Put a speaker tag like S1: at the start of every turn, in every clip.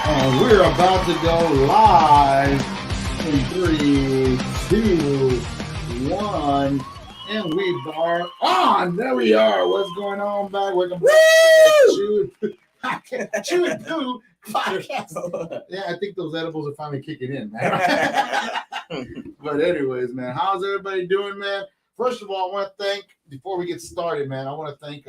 S1: And we're about to go live in 3, 2, 1. And we are on. There we are. What's going on, back? Welcome back to Chew Poo Podcast. Yeah, I think those edibles are finally kicking in, man. But anyways, man, how's everybody doing, man? First of all, I want to thank, before we get started, man, I want to thank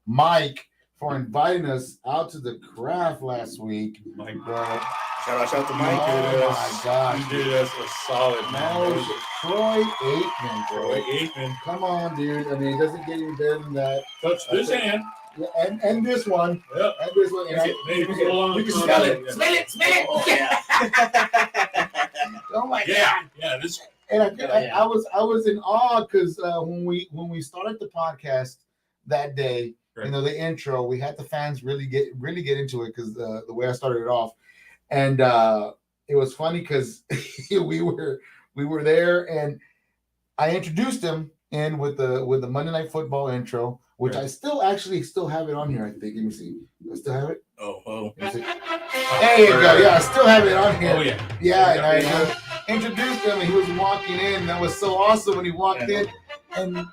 S1: Mike for inviting us out to the craft last week.
S2: Mike,
S3: Shout out to Mike.
S1: Oh my gosh.
S2: You did us a solid,
S1: Man,
S2: man.
S1: Troy Aikman.
S2: Troy Aikman.
S1: Come on, dude. I mean, it doesn't get any better than that.
S2: Touch this hand.
S1: Yeah, and this one.
S2: Yep.
S1: And this one. And
S2: Maybe a little
S1: you can
S2: on
S1: smell
S2: the
S1: it.
S2: front.
S3: Smell it, smell it.
S1: Oh,
S3: yeah.
S1: Oh my
S2: Yeah,
S1: God.
S2: yeah. This.
S1: And I was in awe because when we started the podcast that day,
S2: Right.
S1: you know, the intro, we had the fans really get into it because the way I started it off, and it was funny because we were there, and I introduced him in with the Monday Night Football intro, which
S2: Right.
S1: I still have it on here. I think. Let me see. I still have it.
S3: Oh.
S1: Let me see. There you go. Yeah, I still have it on here.
S2: Oh yeah.
S1: Yeah, and I introduced him, and he was walking in. That was so awesome when he walked in, and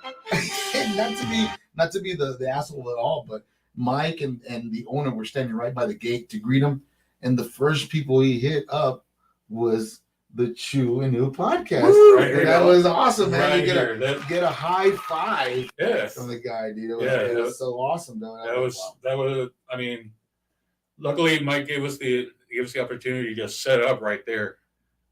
S1: not to be the asshole at all, but Mike and the owner were standing right by the gate to greet him, and the first people he hit up was the Chew and New podcast.
S2: Right,
S1: And that was awesome, man.
S2: Right
S1: You
S2: here.
S1: get a high five
S2: Yes.
S1: from the guy, dude. It was so awesome, though.
S2: That was. I mean, luckily Mike gave us the opportunity to just set up right there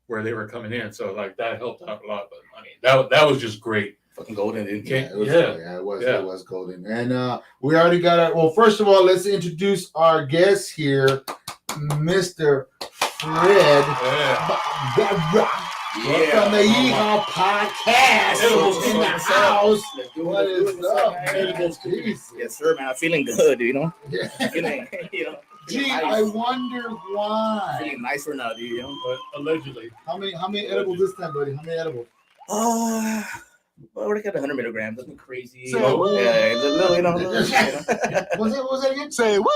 S2: where they were coming in. So like that helped out a lot. But I mean, that was just great.
S3: Fucking golden, didn't
S1: Yeah,
S3: you?
S1: it was golden. And we already got our, well, first of all, let's introduce our guest here, Mr. Fred from the Yeehaw Podcast in the house. What is up, man? Jeez.
S3: Yes, sir, man. I'm feeling good, you know.
S1: Yeah.
S3: Feeling, you know.
S1: Gee,
S3: nice.
S1: I wonder why.
S3: Feeling nicer now, dude, you know.
S2: But allegedly.
S1: How many edibles this time, buddy? How many edibles?
S3: Well, I already got 100 milligrams. Nothing crazy.
S1: So,
S3: yeah, a little, you know.
S1: Was that again? Say what?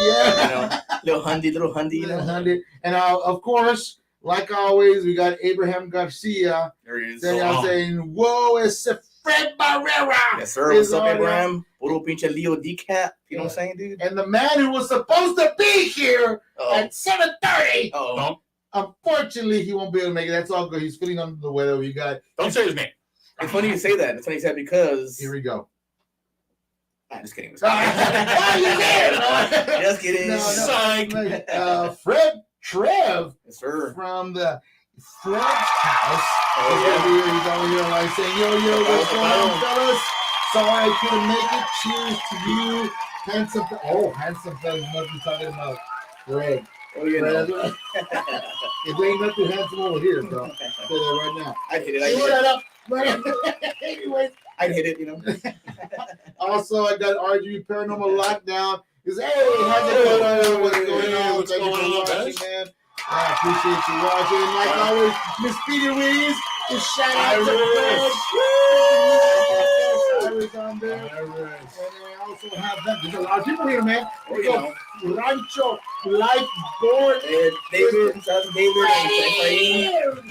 S1: Yeah.
S3: Little hundy, you know.
S1: 100. And of course, like always, we got Abraham Garcia.
S3: There he is.
S1: Saying, whoa, it's a Fred Barrera.
S3: Yes, sir. What's up, Abraham? Puro pinche Leo decap. You know what I'm saying, dude?
S1: And the man who was supposed to be here at 7:30.
S3: Oh.
S1: Unfortunately, he won't be able to make it. That's all good. He's feeling under the weather. We got.
S2: Don't say his name.
S3: It's funny you say that. It's funny you say that because.
S1: Here we go.
S3: I'm just kidding.
S1: Oh, you did.
S3: Just kidding.
S1: Fred Trev.
S3: Yes, sir.
S1: From the Fred's house.
S3: Oh,
S1: He's over here like saying, yo, what's going on, fellas? Sorry I couldn't make it. Cheers to you. Handsome fellas. Must be talking about Fred.
S3: Oh, you know.
S1: It ain't nothing handsome over here, bro. I'll say that right now.
S3: I hit it.
S1: You that up. Anyways.
S3: I hit it, you know.
S1: Also, I got RGV Paranormal Lockdown. He's, hey, how's it going? What's going on?
S2: What's
S1: Thank you
S2: going
S1: for
S2: on,
S1: watching,
S2: guys?
S1: man. I appreciate you watching. And like always, Miss Speedy Reeves, just shout out to Fred. Iris on there. And I also have that. There's a lot of people here, man. We go Rancho Life Board.
S3: David, and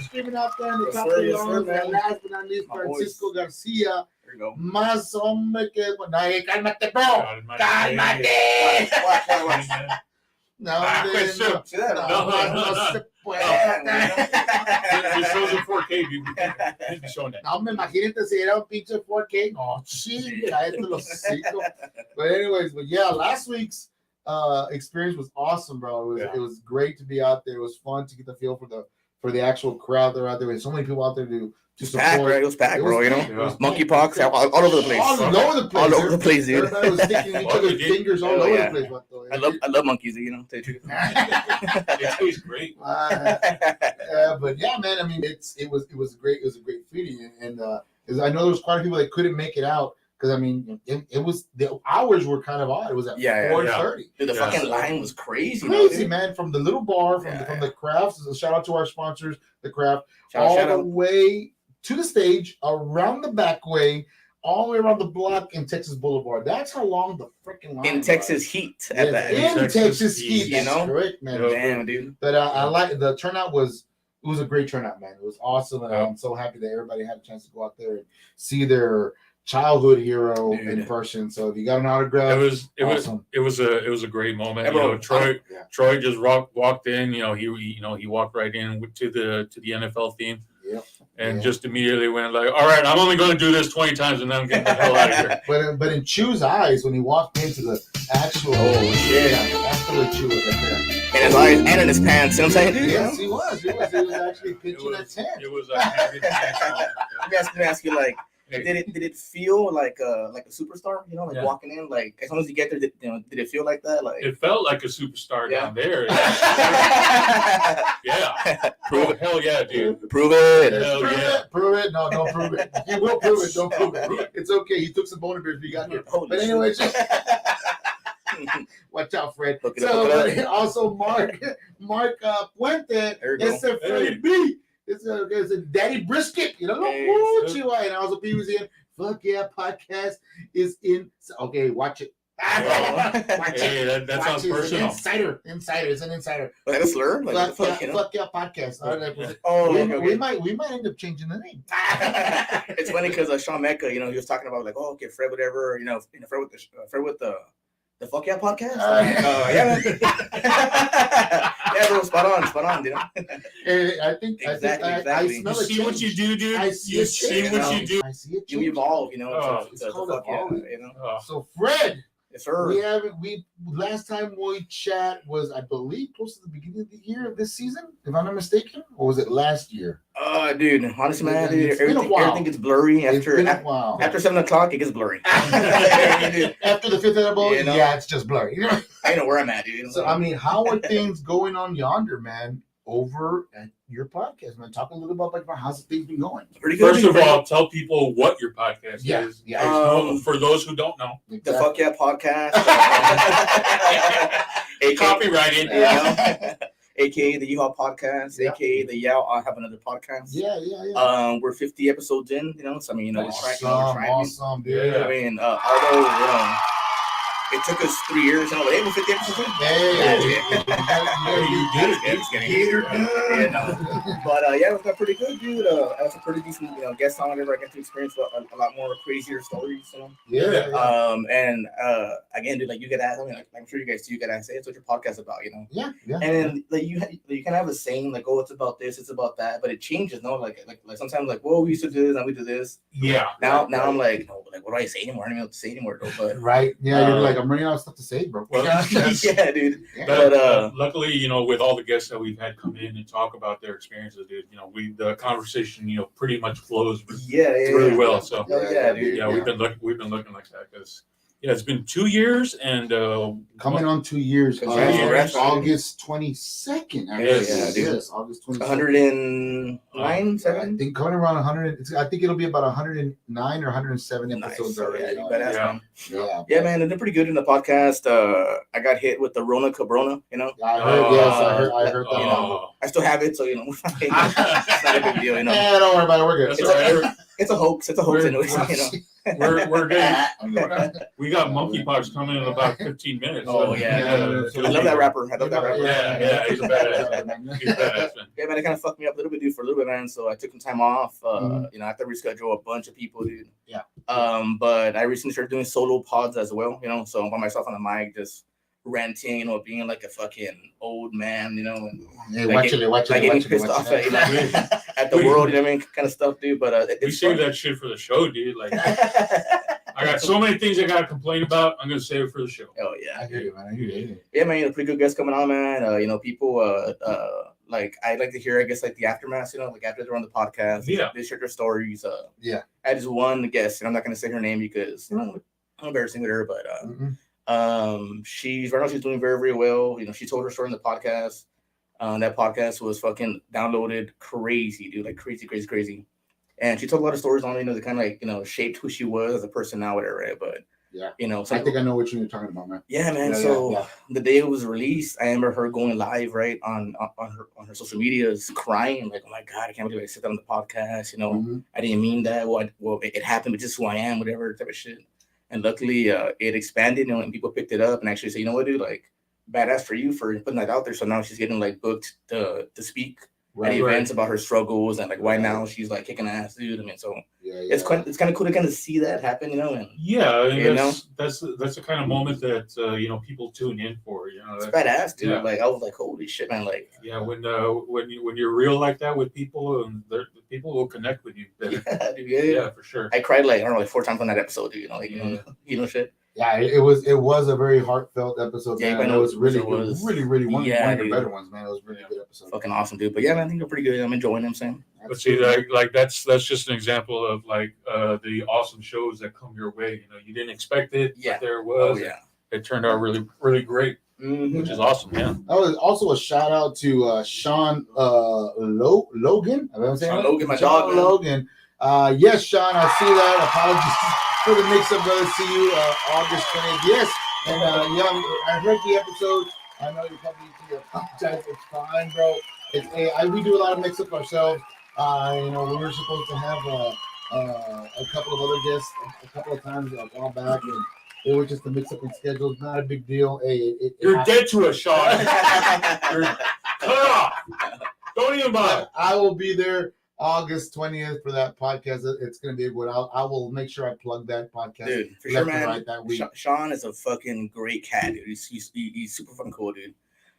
S1: Screaming out there in the
S3: Yes,
S1: top
S3: sir,
S1: of the
S3: yes, sir,
S1: arms.
S3: man.
S1: And last but not least,
S3: My
S1: Francisco Garcia.
S3: There you go.
S1: Más hombre que... Cálmate, bro.
S2: Cálmate.
S1: Cálmate. No,
S2: Question.
S3: See that?
S1: no se puede.
S2: It shows in 4K. You can't be showing that.
S1: No, me imagínate si era un pinche 4K. No, ching, cállate los hocico. But anyways, yeah, last week's experience was awesome, bro. It was great to be out there. It was fun to get the feel for the actual crowd that are out there. There's so many people out there to support.
S3: It was packed, bro. You know,
S2: Yeah.
S3: monkeypox all over the place.
S1: All over the place.
S3: All over the place, dude.
S1: Everybody was sticking each other's fingers all over
S3: yeah.
S1: the place. Vato.
S3: I love monkeys, you know. To tell you the truth.
S2: It tastes great.
S1: But yeah, man. I mean, it was a great feeling, and I know there was quite a few people that couldn't make it out because I mean, it was the hours were kind of odd. It was at 4:30.
S3: Dude, the fucking line was crazy.
S1: Crazy, man. From the little bar, from the crafts. So shout out to our sponsors, the craft, all the way to the stage, around the back way, all the way around the block in Texas Boulevard. That's how long the freaking line
S3: In
S1: was.
S3: Texas heat at
S1: Yeah,
S3: that.
S1: in Texas heat,
S3: you
S1: that's
S3: know?
S1: correct, man.
S3: Damn, dude.
S1: But I like the turnout it was a great turnout, man. It was awesome, and
S2: Yeah.
S1: I'm so happy that everybody had a chance to go out there and see their childhood hero
S3: Dude.
S1: in person. So if you got an autograph,
S2: It was a great moment.
S3: Yeah, bro.
S2: Troy just walked in. He walked right in to the NFL theme.
S1: Yep.
S2: And just immediately went like, all right, I'm only going to do this 20 times and then I'm getting the hell out of here.
S1: But in Chew's eyes, when he walked into the actual, that's the way Chew was right there.
S3: And his eyes and in his pants. You know what I'm saying, dude?
S1: Yes, he was. He was actually pitching a tent.
S2: It was a happy chance.
S3: Let me ask you, like, did it feel like a superstar? You know, like walking in, like as soon as you get there, did it feel like that? Like
S2: it felt like a superstar down there. Yeah. Hell yeah, dude.
S3: Prove it.
S1: Prove it. No, don't prove it. You will prove it. Don't prove it. It's okay. You took some boner beers we got here. But anyway, watch out, Fred. So also Mark Puente. It's a Freddie B. It's a Daddy Brisket. You know, and also P was in. Fuck yeah, podcast is in. Okay, watch it.
S2: That sounds personal.
S1: Insider. It's an insider.
S3: Was that a slur? Like,
S1: fuck yeah, podcast. We might end up changing the name.
S3: It's funny because Sean Mecca, he was talking about like, oh, okay, Fred, whatever, Fred with the fuck yeah podcast. Yeah, yeah, bro, spot on, dude.
S1: I think
S3: exactly.
S1: I smell
S2: you see what you do, dude.
S1: I see
S2: what you do.
S1: I see it.
S3: You evolve,
S1: It's called evolving. So
S3: Fred.
S1: Fred.
S3: Yes, sir.
S1: We last time we chat was, I believe, close to the beginning of the year of this season, if I'm not mistaken, or was it last year?
S3: Dude, honestly, man, everything gets blurry after 7:00. It gets blurry.
S1: After the fifth edible, it's just blurry.
S3: I know where I'm at, dude.
S1: So I mean, how are things going on yonder, man? Over at your podcast, man. Talk a little bit about how's things been going.
S3: Pretty good.
S2: First of all, tell people what your podcast is.
S1: Yeah.
S2: For those who don't know,
S3: the Fuck Yeah Podcast,
S2: copyrighted,
S3: aka the U-Haul Podcast, aka the I Have Another Podcast.
S1: Yeah.
S3: We're 50 episodes in, so I mean, we're trying.
S1: Awesome, dude.
S3: I mean, although it took us 3 years, and we're 50 episodes in.
S2: You did it.
S3: Just kidding. But it got pretty good, dude. I was a pretty decent, guest on whenever I get to experience a lot more crazier stories, And again, dude, like you get asked, I mean, like, I'm sure you guys get asked, hey, it's what your podcast about,
S1: Yeah.
S3: And then like you kind of have a saying like, oh, it's about this, it's about that, but it changes, no? Like sometimes like, whoa, we used to do this, now we do this.
S2: Yeah.
S3: Now I'm like, no, like, what do I say anymore? I don't even know what to say anymore, though. But
S1: right. Yeah. You're like, I'm running out of stuff to say, bro.
S2: Well,
S3: yeah, dude.
S2: But luckily, with all the guests that we've had come in and talk about their experiences, dude, the conversation, pretty much flows really well. So
S3: dude.
S2: We've been looking like that because it's been 2 years and
S1: coming on 2 years. August 22nd.
S3: Yes,
S1: August 22nd.
S3: 109, 7.
S1: I think coming around 100. I think it'll be about 109 or 107 episodes already.
S3: Yeah, man, they're pretty good in the podcast. I got hit with the Rona Cabrona,
S1: I heard that.
S3: I still have it, so it's not a big deal,
S1: Yeah, don't worry about it. We're good.
S3: It's a hoax. It's a hoax, anyways.
S2: We're good. We got monkeypox coming in about 15 minutes.
S3: Oh yeah. I love that rapper.
S2: Yeah, he's a badass.
S3: Yeah, man, it kind of fucked me up a little bit, dude, for a little bit, man. So I took some time off. I had to reschedule a bunch of people, dude.
S1: Yeah.
S3: But I recently started doing solo pods as well. So I'm by myself on the mic, just ranting, being like a fucking old man, and
S1: watch it.
S3: Getting pissed off at the world, kind of stuff, dude. But
S2: we save that shit for the show, dude. Like, I got so many things I gotta complain about. I'm gonna save it for the show.
S3: Oh yeah,
S1: I hear you, man.
S3: Yeah, man. Pretty good guests coming on, man. People, like I like to hear, I guess, like the aftermath. Like after they're on the podcast, they share their stories. I just one guest, and I'm not gonna say her name because I'm embarrassing with her, but she's doing very, very well. She told her story in the podcast. That podcast was fucking downloaded crazy, dude, like crazy. And she told a lot of stories on, that kind of like, shaped who she was as a person now, whatever, right? But I
S1: think I know what you're talking about, man.
S3: Yeah, man. the day it was released, I remember her going live right on her social medias, crying like, "Oh my God, I can't believe I said that on the podcast. I didn't mean that. Well, it happened, but just who I am, whatever type of shit." And luckily, it expanded, and people picked it up and actually said, "You know what, dude? Like, badass for you for putting that out there." So now she's getting like booked to speak at events about her struggles and like why now she's like kicking ass, dude. I mean, so it's kind of cool to kind of see that happen, and
S2: that's the kind of moment that people tune in for.
S3: It's badass, dude. Like I was like, holy shit, man. Like
S2: when you're real like that with people, and people will connect with you.
S3: Yeah,
S2: for sure.
S3: I cried like 4 times on that episode, dude. Shit.
S1: Yeah, it was a very heartfelt episode. Yeah, man. It was really one of the better ones, man. It was really good episode.
S3: Fucking awesome, dude. But yeah, man, I think they're pretty good. I'm enjoying them, Sam.
S2: But see, like that's just an example of like the awesome shows that come your way. You didn't expect it, but there it was.
S3: Oh, yeah.
S2: It turned out really, really great, which is awesome. Yeah.
S1: That was also a shout out to Sean Logan.
S3: Sean Logan, my dog.
S1: Sean Logan. Yes, Sean, I see that. Apologies for the mix-up, brother. See you August 20th. Yes, and I heard the episode. I know you're probably need to apologize. It's fine, bro. We do a lot of mix-up ourselves. We were supposed to have a couple of other guests a couple of times a while back, and it was just a mix-up in schedules. Not a big deal.
S2: You're dead to us, Sean. You're cut off. Don't even bother.
S1: I will be there August 20th for that podcast. It's going to be good. I will make sure I plug that podcast.
S3: Dude, for sure, man. Right that week. Sean is a fucking great cat, dude. He's super fucking cool, dude.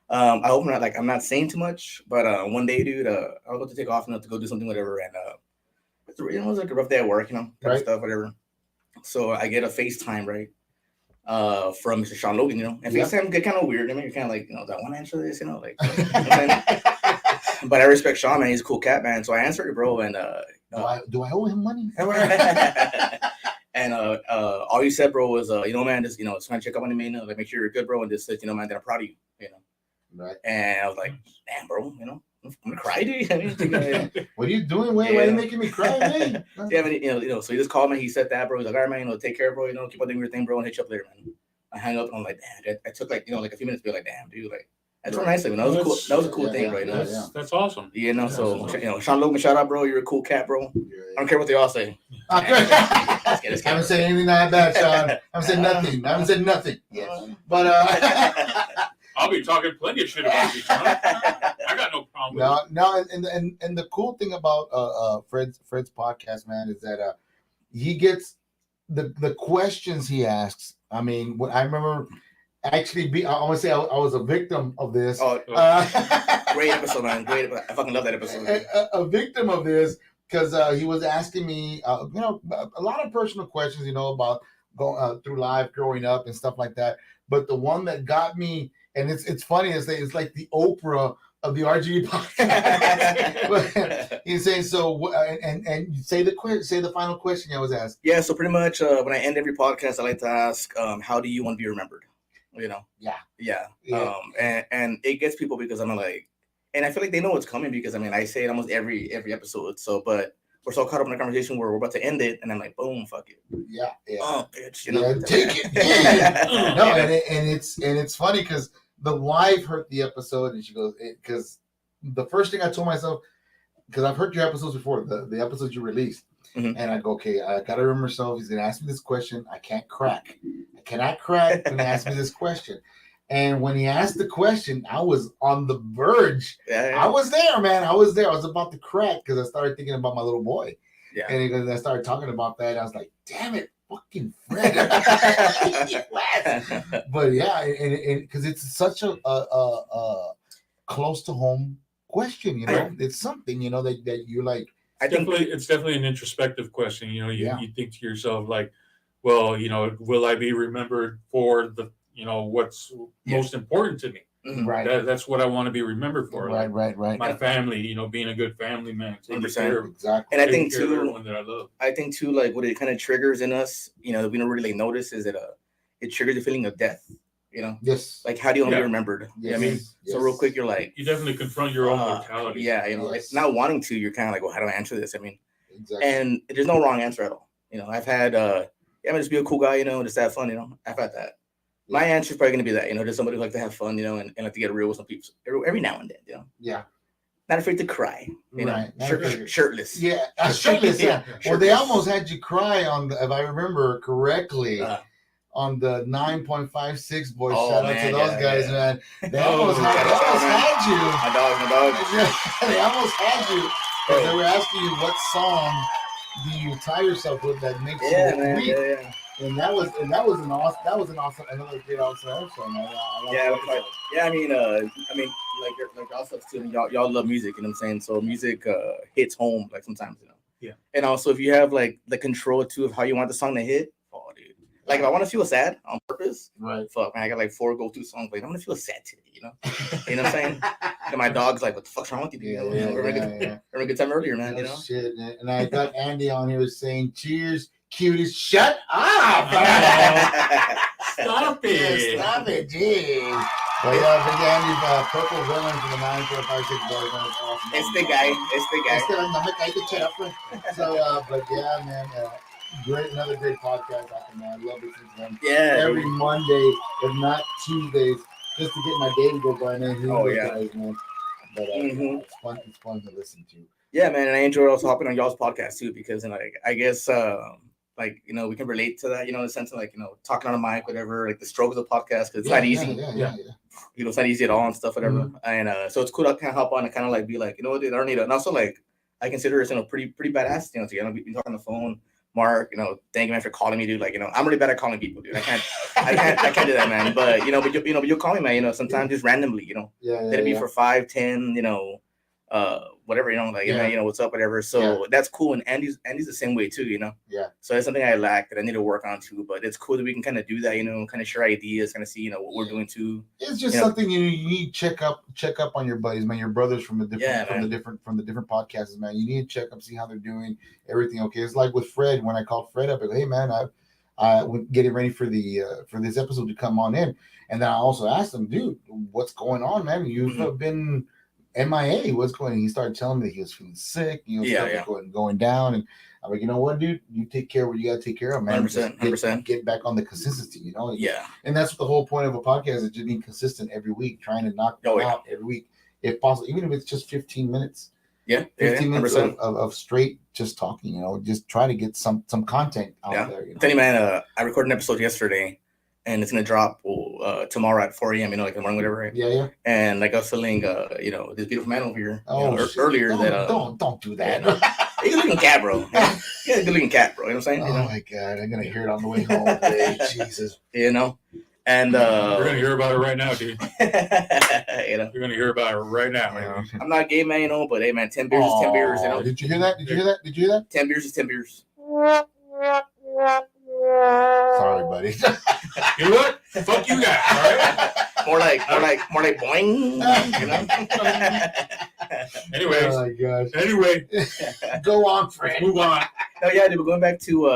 S3: I hope I'm not saying too much, but one day, dude, I was about to take off to go do something, whatever, and it was like a rough day at work, type of stuff, whatever. So I get a FaceTime, right, from Mr. Sean Logan, and FaceTime get kind of weird. I mean, you're kind of like, do I want to answer this, But I respect Sean, man. He's a cool cat, man. So I answered it, bro. And
S1: do I owe him money?
S3: And all you said, bro, was man, just just trying to check up on you, man. Like make sure you're good, bro, and just man, that I'm proud of you,
S1: Right.
S3: And I was like, damn, bro, I'm gonna cry, dude.
S1: What are you doing? Why are you making me cry, man?
S3: Yeah, but so he just called me. He said that, bro. He's like, all right, man, take care, bro. Keep on doing your thing, bro, and hit you up later, man. I hung up and I'm like, damn. I took like a few minutes to be like, damn, dude, like. That's real nice. That was a cool thing, right?
S2: That's awesome.
S3: So Sean Logan, shout out, bro. You're a cool cat, bro. I don't care what they all say.
S1: I haven't said anything that bad, Sean. I haven't said nothing. Yes. But
S2: I'll be talking plenty of shit about you, Sean. I got no problem.
S1: No, and the cool thing about Fred's podcast, man, is that he gets the questions he asks. I mean, what I remember. Actually, I want to say I was a victim of this.
S3: Great episode, man. Great. I fucking love that episode.
S1: A victim of this because he was asking me, a lot of personal questions, about going through life, growing up, and stuff like that. But the one that got me, and it's funny, it's like the Oprah of the RGV podcast. He's saying so, and say the final question I was asked.
S3: Yeah. So pretty much, when I end every podcast, I like to ask, how do you want to be remembered? Yeah. And it gets people because I'm like, and I feel like they know what's coming because I say it almost every episode. So, but we're so caught up in a conversation where we're about to end it, and I'm like, boom, fuck it.
S1: Yeah.
S3: Oh, bitch,
S1: take it. No, and it's funny because the wife heard the episode and she goes, because the first thing I told myself, because I've heard your episodes before, the episodes you released. Mm-hmm. And I go, okay, I got to remember myself. He's going to ask me this question. I cannot crack when he asked me this question. And when he asked the question, I was on the verge. Yeah. I was there, man. I was about to crack because I started thinking about my little boy. Yeah. And I started talking about that. I was like, damn it, fucking Fred. But yeah, and because it's such a close to home question, it's something, that you're like,
S2: it's definitely an introspective question. You think to yourself like, well, will I be remembered for the, what's most important to me?
S1: Mm-hmm. Right.
S2: That's what I want to be remembered for.
S1: Right.
S2: My family, being a good family man. Exactly.
S3: And I think too,
S2: everyone that I love.
S3: Like what it kind of triggers in us, we don't really notice is that it triggers the feeling of death.
S1: Yes.
S3: Like, how do you want to be remembered?
S1: Yes.
S3: Yes. So real quick, you're like,
S2: you definitely confront your own mortality.
S3: Yeah, like not wanting to, you're kind of like, well, how do I answer this?
S1: Exactly.
S3: And there's no wrong answer at all. I've had, I'm just be a cool guy, just have fun. I've had that. My answer is probably going to be that, just somebody who like to have fun, and like to get real with some people every now and then,
S1: Yeah.
S3: Not afraid to cry, shirtless.
S1: Yeah, shirtless. Yeah. Well, they almost had you cry on if I remember correctly, on the 9.56 boys. Shout out to those guys, man. They almost had you.
S3: My dog.
S1: They almost had you because they were asking you what song do you tie yourself with that makes you weak. Yeah. And that was an awesome another great awesome episode, man.
S3: I mean, like y'all stuff too. Y'all love music, you know what I'm saying? So music hits home like sometimes,
S2: Yeah.
S3: And also if you have like the control too of how you want the song to hit, dude. Like if I want to feel sad on purpose,
S1: right?
S3: Fuck, man, I got like 4 go-to songs. Like I want to feel sad today, You know what I'm saying? And my dog's like, "What the fuck's wrong with you?" We're having a good time earlier, man.
S1: Shit, man. And I got Andy on here saying, "Cheers, cuties, shut up!"
S2: Stop it!
S1: Stop it, jeez. But yeah, big Andy, purple villain from the 9456 boys. Awesome.
S3: It's the guy.
S1: So, but yeah, man. Another great podcast out there, man. I love listening to them.
S3: Yeah.
S1: Every Monday, if not Tuesdays, just to get my day to go by. Man. Guys, man. But it's fun to listen to.
S3: Yeah, man, and I enjoy also hopping on y'all's podcast too because, I guess, we can relate to that, in the sense of talking on a mic, whatever, like the struggles of podcast because it's not easy.
S1: Yeah.
S3: It's not easy at all and stuff, whatever. Mm-hmm. And so it's cool to kind of hop on and kind of like be like, dude, I don't need it. And also like I consider it, pretty badass, to we've been talking on the phone. Mark, thank you, man, for calling me, dude. Like, I'm really bad at calling people, dude. I can't do that, man. But you'll call me, man. Sometimes just randomly, let it be for 5, 10, whatever, man, what's up, whatever. So that's cool. And Andy's the same way too,
S1: Yeah.
S3: So that's something I lack that I need to work on too. But it's cool that we can kind of do that, kind of share ideas, kind of see, what we're doing too.
S1: It's just something you need to check up on your buddies, man. Your brothers from the different podcasts, man. You need to check up, see how they're doing, everything okay. It's like with Fred when I called Fred up, I go, hey man, I getting ready for this episode to come on in, and then I also asked him, dude, what's going on, man? You've been MIA, what's going on? He started telling me that he was feeling sick, stuff was going down. And I'm like, you know what, dude? You take care of what you got to take care of, man.
S3: 100%.
S1: Get back on the consistency,
S3: Yeah.
S1: And that's what the whole point of a podcast is, just being consistent every week, trying to knock them out every week, if possible, even if it's just 15 minutes.
S3: Yeah.
S1: 15 minutes of straight just talking, just try to get some content out there.
S3: Tell you, man, I recorded an episode yesterday. And it's gonna drop tomorrow at 4 a.m. Like in the morning, whatever. Right?
S1: Yeah.
S3: And like I was telling, this beautiful man over here earlier
S1: don't do that.
S3: He's a good looking cat, bro. He's a good looking cat, bro. You know what I'm saying?
S1: Oh my god, I'm gonna hear it on the way home today. Jesus.
S3: And
S2: you're gonna hear about it right now, dude. You're gonna hear about it right now, man.
S3: I'm not gay, man, but hey, man, 10 beers is 10 beers.
S1: Did you hear that?
S3: 10 beers is 10 beers.
S1: Sorry, buddy.
S2: You know what? Fuck you guys, all right?
S3: More like boing.
S2: Anyways.
S1: Oh my gosh.
S2: Anyway.
S1: Go on, Fred.
S2: Move on.
S3: No, yeah, dude, we're going back to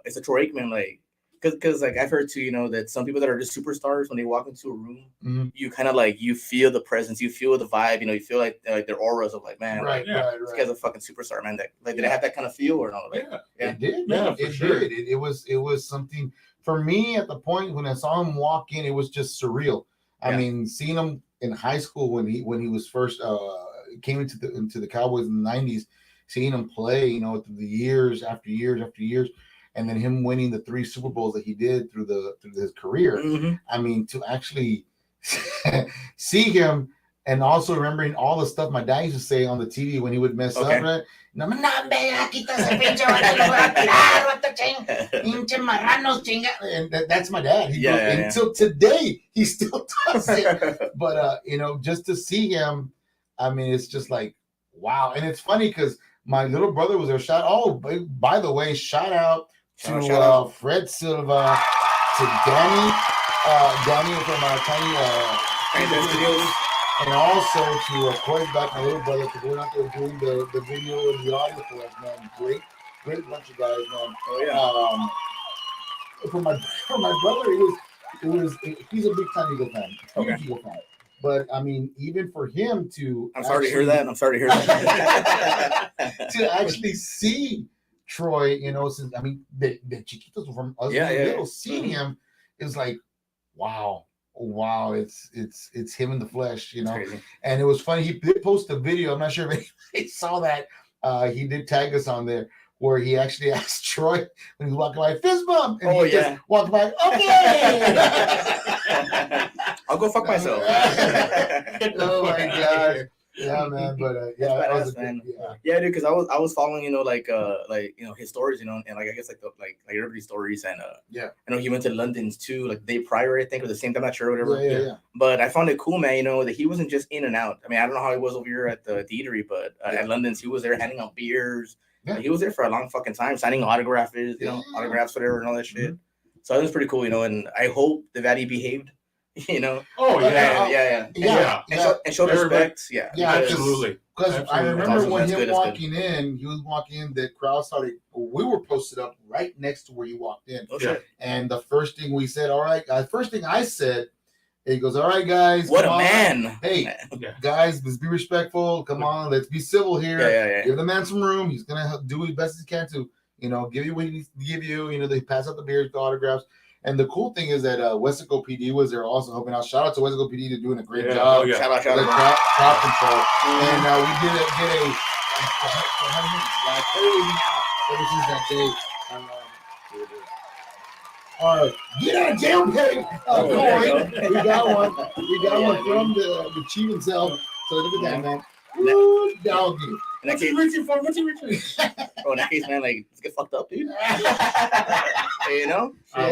S3: it's a Troy Aikman, like, because like I've heard too, that some people that are just superstars, when they walk into a room, you kind of like, you feel the presence, you feel the vibe, you feel like their auras of like, man,
S1: right.
S3: This guy's a fucking superstar, man. Did it have that kind of feel or not? Like,
S1: it did, man. It did. It was something for me at the point when I saw him walk in. It was just surreal. I mean, seeing him in high school when he was first came into the Cowboys in the 90s, seeing him play, through the years after years after years. And then him winning the 3 Super Bowls that he did through his career. Mm-hmm. I mean, to actually see him, and also remembering all the stuff my dad used to say on the TV when he would mess up, right? And that's my dad. Until today, he still does it. But just to see him, I mean, it's just like, wow. And it's funny because my little brother was there. By the way, shout out to Fred Silva, to Danny from Tiny Videos, and also to Corey Black, my little brother, for going out there doing the video and the audio for us, man. Great bunch of guys, man.
S3: Oh yeah.
S1: For my brother, he's a big time Eagle fan.
S3: Okay.
S1: Eagle fan. But I mean, even for him to
S3: I'm sorry to hear that.
S1: to actually see Troy, since I mean the Chiquitos from us little, seeing him is like, wow, it's him in the flesh, And it was funny. He did post a video. I'm not sure if anybody saw that. He did tag us on there where he actually asked Troy when he was walking by, fist bump, and he just walked by. Okay,
S3: I'll go fuck myself.
S1: Oh my god. Yeah, man, but that was a
S3: man.
S1: Good,
S3: yeah, dude, because I was following, his stories, and like I guess like everybody's stories, and I know he went to London's too, like the day prior, I think, or the same time, I'm not sure, whatever.
S1: Yeah.
S3: But I found it cool, man. That he wasn't just in and out. I mean, I don't know how he was over here at the eatery, but at London's, he was there handing out beers. Yeah. He was there for a long fucking time, signing autographs, autographs, whatever, and all that shit. Mm-hmm. So it was pretty cool, and I hope the Valley behaved.
S2: Oh
S3: yeah. And show respect. Yeah,
S1: absolutely. Because I remember when he was walking in, the crowd started. We were posted up right next to where he walked in.
S3: Oh, shit.
S1: And the first thing we said, all right, first thing I said, he goes, all right, guys.
S3: What a man.
S1: Hey, guys, let's be respectful. Come on, let's be civil here.
S3: Yeah.
S1: Give the man some room. He's going to do as best as he can to, give you what he needs to give you. They pass out the beers, the autographs. And the cool thing is that Wesco PD was there also helping out. Shout out to Wesco PD to doing a great job.
S3: Oh, yeah. Shout out.
S1: Crowd control. And we did ever since that day. All right, get out of jail, Peg. We got one from the chief himself. So look at that, man. Woo, doggy.
S2: What's he reaching for?
S3: Bro, in that case, man, let's get fucked up, dude.
S2: I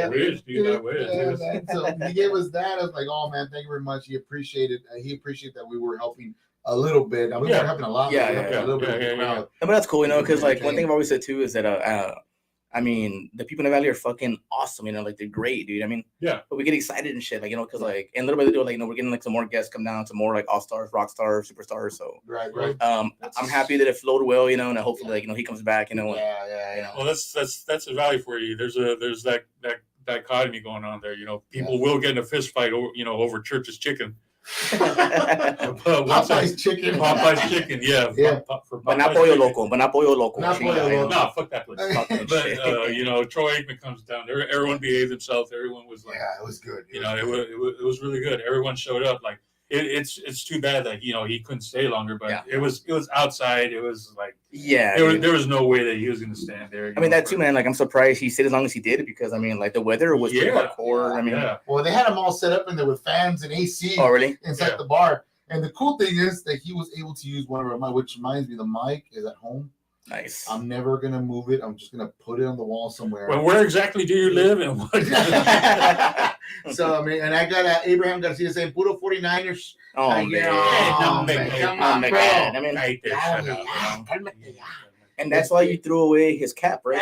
S2: wish, dude. I wish.
S1: Yeah, man. So he gave us that. I was like, oh, man, thank you very much. He appreciated that we were helping a little bit. We weren't helping a lot. A little bit.
S3: But that's cool, because one thing I've always said too is that the people in the Valley are fucking awesome, they're great, dude. But we get excited and shit, because and little by little, we're getting some more guests come down, some more all-stars, rock stars, superstars. So
S1: right.
S3: I'm happy that it flowed well, and hopefully he comes back,
S2: Well, that's a value for you. There's that dichotomy going on there. People will get in a fist fight over Church's chicken.
S1: Popeye's chicken,
S2: yeah.
S3: But not pollo loco.
S2: No, fuck that place. But Troy Aikman comes down. Everyone behaved themselves. Everyone was like,
S1: it was good.
S2: It was really good. Everyone showed up. Like it's too bad that he couldn't stay longer. But it was outside. It was like there was no way that he was going to stand there.
S3: That too, man. I'm surprised he stayed as long as he did because the weather was pretty hardcore.
S1: Well, they had him all set up in there with fans and AC.
S3: Oh, really?
S1: Inside the bar. And the cool thing is that he was able to use one of our mic, which reminds me, the mic is at home.
S3: Nice.
S1: I'm never gonna move it. I'm just gonna put it on the wall somewhere.
S2: Well, where exactly do you live and what?
S1: So and I got Abraham Garcia saying "Puro 49ers."
S3: Oh, man.
S1: Come on, bro.
S3: And that's why you threw away his cap, right?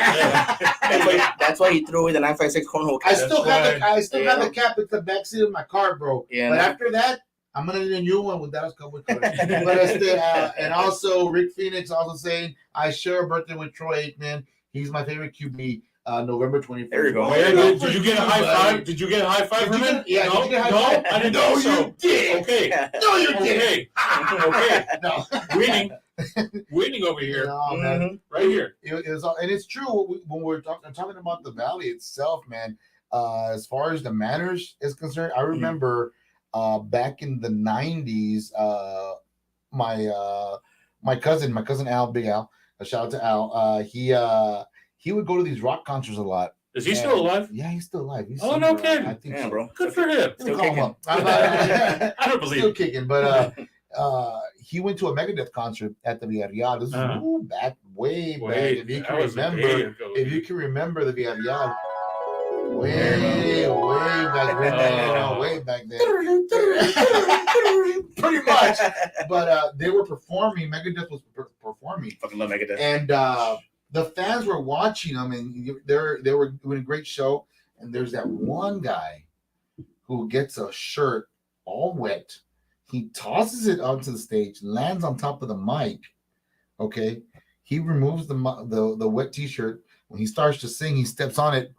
S3: That's why you threw away the 956 cornhole cap.
S1: I still have the cap at the backseat of my car, bro.
S3: Yeah,
S1: but after that, I'm gonna need a new one with Dallas Cowboys colors. But and also Rick Phoenix also saying I share a birthday with Troy Aikman. He's my favorite QB. November 24th.
S3: There you go.
S2: Did you get a high five? Did you get a high five from him?
S1: Yeah.
S2: No,
S1: did you get a high five?
S2: I didn't
S1: know
S2: so.
S1: You did.
S2: Okay.
S1: No, you did.
S2: Okay.
S1: No.
S2: Winning over here.
S1: No, man.
S2: Right here.
S1: It was, and it's true when we're talking about the Valley itself, man. As far as the manners is concerned, I remember back in the 90s, my cousin Al, Big Al, a shout out to Al. He would go to these rock concerts a lot.
S2: Is he still alive?
S1: Yeah, he's still alive.
S2: No kidding.
S1: I think so.
S3: Bro.
S2: Good for him.
S3: Still kicking.
S2: I don't believe
S1: still kicking, but he went to a Megadeth concert at the Villarreal. This is back way back. If you can remember the Villarreal. Way back then. Pretty much. But they were performing. Megadeth was performing.
S3: Fucking love Megadeth.
S1: And the fans were watching them, and they were doing a great show. And there's that one guy who gets a shirt all wet. He tosses it onto the stage, lands on top of the mic. Okay, he removes the wet T-shirt. When he starts to sing, he steps on it.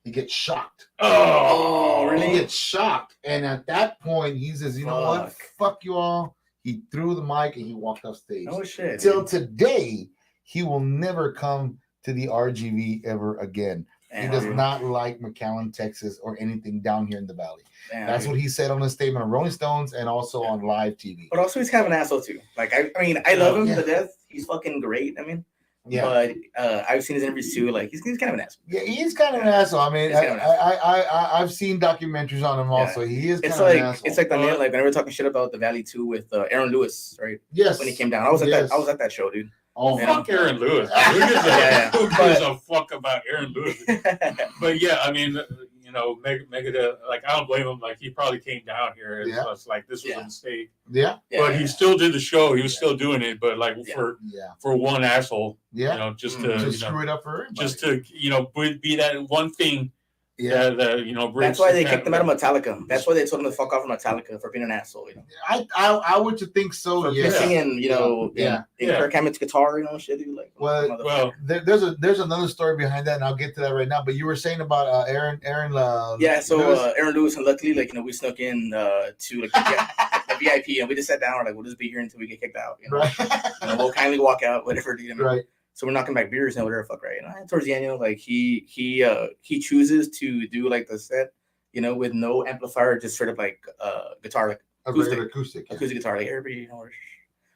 S1: He gets shocked.
S3: Oh, really?
S1: He gets shocked. And at that point, he says, you know what? Fuck you all. He threw the mic and he walked off stage.
S3: Oh, shit.
S1: Till today, he will never come to the RGV ever again. He does not like McAllen, Texas, or anything down here in the Valley. That's what he said on his statement on Rolling Stones and also on live TV.
S3: But also, he's kind of an asshole too. Like, I mean, I love him to death. He's fucking great. I mean, but I've seen his interviews too. Like, he's kind of an asshole.
S1: Yeah, he's kind of an asshole. I mean, I've seen documentaries on him also. He is kind of an asshole.
S3: It's like whenever we're talking shit about the Valley too with Aaron Lewis, right?
S1: Yes.
S3: When he came down, I was at that show, dude.
S2: Oh, fuck Aaron Lewis. Who gives a fuck about Aaron Lewis? But yeah, I mean, you know, Megadeth, like, I don't blame him. Like, he probably came down here and was like, this was a mistake.
S1: Yeah.
S2: But he still did the show. He was still doing it. But like for one asshole, you know, just to
S1: screw it up for everybody.
S2: Just to, you know, be that one thing. Yeah, you know,
S3: that's why they kicked him out of Metallica. That's why they told him to fuck off from Metallica for being an asshole. You know,
S1: I would think so.
S3: For pissing in, you know, in Kirk Hammett's guitar, you know, shit. Dude, like,
S1: well, there's another story behind that, and I'll get to that right now. But you were saying about Aaron.
S3: So Aaron Lewis, and luckily, like, you know, we snuck in to like the VIP, and we just sat down. We're like, we'll just be here until we get kicked out. You know?
S1: Right.
S3: You know, we'll kindly walk out, whatever. You know?
S1: Right.
S3: So we're knocking back beers and whatever, fuck, right? And towards the end, you know, like he chooses to do like the set, you know, with no amplifier, just sort of like guitar, like acoustic guitar, like everybody, you know.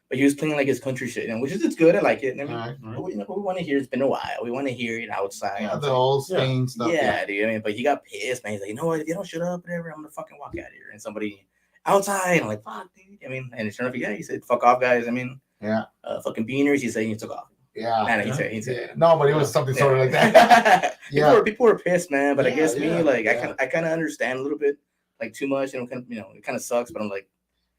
S3: But he was playing like his country shit, and which is good. I like it. I mean, but, you know, we want to hear. It's been a while. We want to hear it outside.
S1: Yeah, the old Spain stuff.
S3: Yeah, dude. I mean, but he got pissed, man. He's like, you know what? If you don't shut up, whatever, I'm gonna fucking walk out of here. And somebody outside, I'm like, fuck, dude. I mean, and sure enough, he said, fuck off, guys. I mean, fucking beaners. He said he took off.
S1: Yeah,
S3: he said.
S1: No, but it was something sort of like that.
S3: people were pissed, man. But I guess me, like, I kind of understand a little bit, like, too much. You know, it kind of sucks. But I'm like,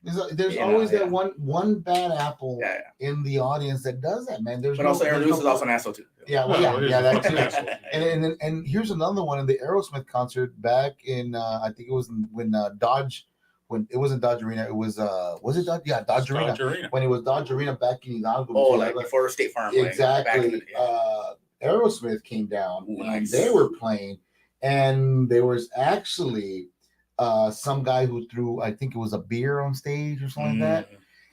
S1: there's always that one bad apple in the audience that does that, man.
S3: But also, Aaron Lewis is also an asshole too.
S1: Yeah, that too. and here's another one in the Aerosmith concert back in I think it was when Dodge. When it wasn't Dodge Arena, it was it Dodge? Yeah, Dodge Arena. When it was Dodge Arena back in Hidalgo.
S3: Oh, like before State Farm.
S1: Exactly.
S3: Like,
S1: Aerosmith came down and they were playing, and there was actually some guy who threw, I think it was a beer on stage or something like that,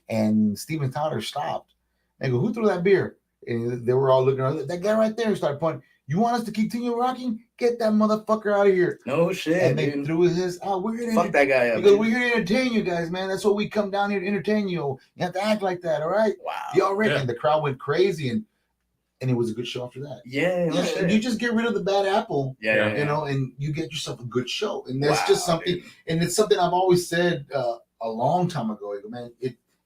S1: and Steven Tyler stopped. And go, who threw that beer? And they were all looking around. That guy right there started pointing. You want us to continue rocking? Get that motherfucker out of here.
S3: No shit.
S1: And they threw his out. We're here to
S3: fuck that guy up.
S1: Because we're here to entertain you guys, man. That's what we come down here to entertain you. You have to act like that, all right?
S3: Wow.
S1: Y'all ready? And the crowd went crazy, and it was a good show after that.
S3: Yeah.
S1: You just get rid of the bad apple.
S3: Yeah.
S1: You know, and you get yourself a good show. And that's just something, and it's something I've always said a long time ago. I go, man,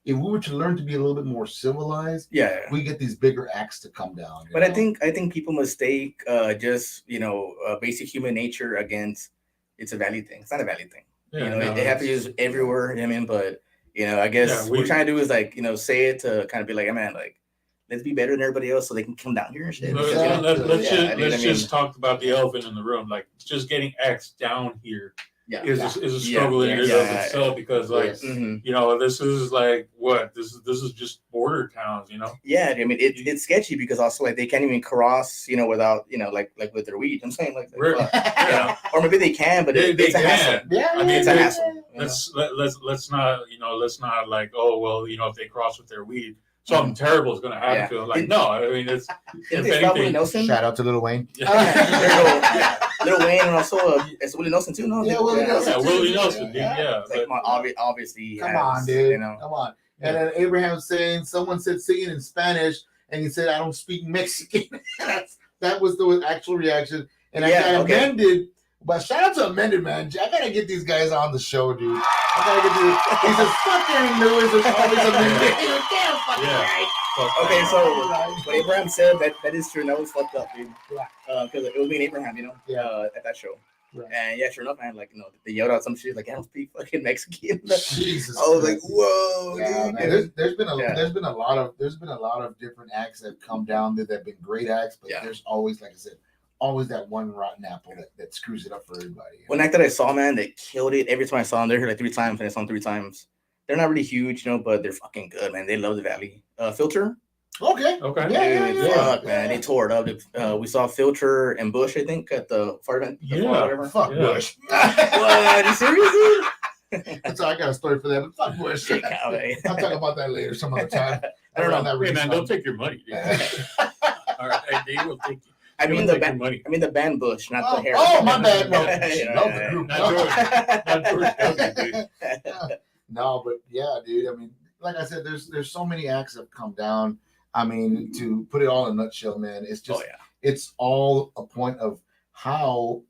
S1: if we were to learn to be a little bit more civilized, we get these bigger acts to come down.
S3: But I think people mistake just, you know, basic human nature against it's a value thing. It's not a value thing. Yeah, you know, they have to use everywhere. I mean, but you know, I guess what we're trying to do is, like, you know, say it to kind of be like, hey, man, like, let's be better than everybody else so they can come down here and shit.
S2: Let's just talk about the elephant in the room. Like, just getting acts down here. Is a struggle in and of itself, because like you know, this is like what this is just border towns, you know.
S3: Yeah, I mean it's sketchy because also like they can't even cross, you know, without, you know, like with their weed. I'm saying like you know, or maybe they can, but it's a hassle.
S2: Yeah, I mean
S3: it's a hassle.
S2: Let's not like, oh well, you know, if they cross with their weed, something terrible is going to happen to him. Like, no, I mean, it's
S3: Willie Nelson.
S1: Shout out to Lil Wayne.
S3: Lil Wayne, and also it's Willie Nelson too. No,
S1: Willie Nelson.
S2: Willie Nelson. Yeah.
S3: Like, obviously,
S1: come on, dude. You know, come on. And then Abraham saying, someone said singing in Spanish, and he said, "I don't speak Mexican." That was the actual reaction, and I got amended. But shout out to Amended, man. I gotta get these guys on the show, dude. I gotta get these. He says, "Fucking Lewis is always Amended."
S3: Okay, so what Abraham said, that is true. And that was fucked up, dude. Because it was me and Abraham, you know, at that show. Right. And sure enough, man, like, you know, they yelled out some shit like, "I don't speak fucking Mexican."
S1: Jesus,
S3: I was like, "Whoa!"
S1: Yeah, man. There's been a lot of different acts that have come down that have been great acts, but there's always, like I said, always that one rotten apple that screws it up for everybody.
S3: One act that I saw, man, they killed it. Every time I saw them, they're here like 3 times, and I saw them 3 times. They're not really huge, you know, but they're fucking good, man. They love the Valley. Filter.
S1: Okay.
S3: Yeah. Fuck, man. They tore it up. We saw Filter and Bush, I think, at the fire event.
S1: Fuck Bush.
S3: What? Are you serious, dude?
S1: That's all. I got a story for that, but fuck Bush. I'll talk about that later some other time.
S2: I don't know. Hey, man, don't take your money, dude. All right, they will take you.
S3: I mean the band. I mean the band Bush, not the hair.
S1: Oh, my bad. No, the group.
S2: Not George W.
S1: No, but yeah, dude. I mean, like I said, there's so many acts that have come down. I mean, to put it all in a nutshell, man, it's just it's all a point of how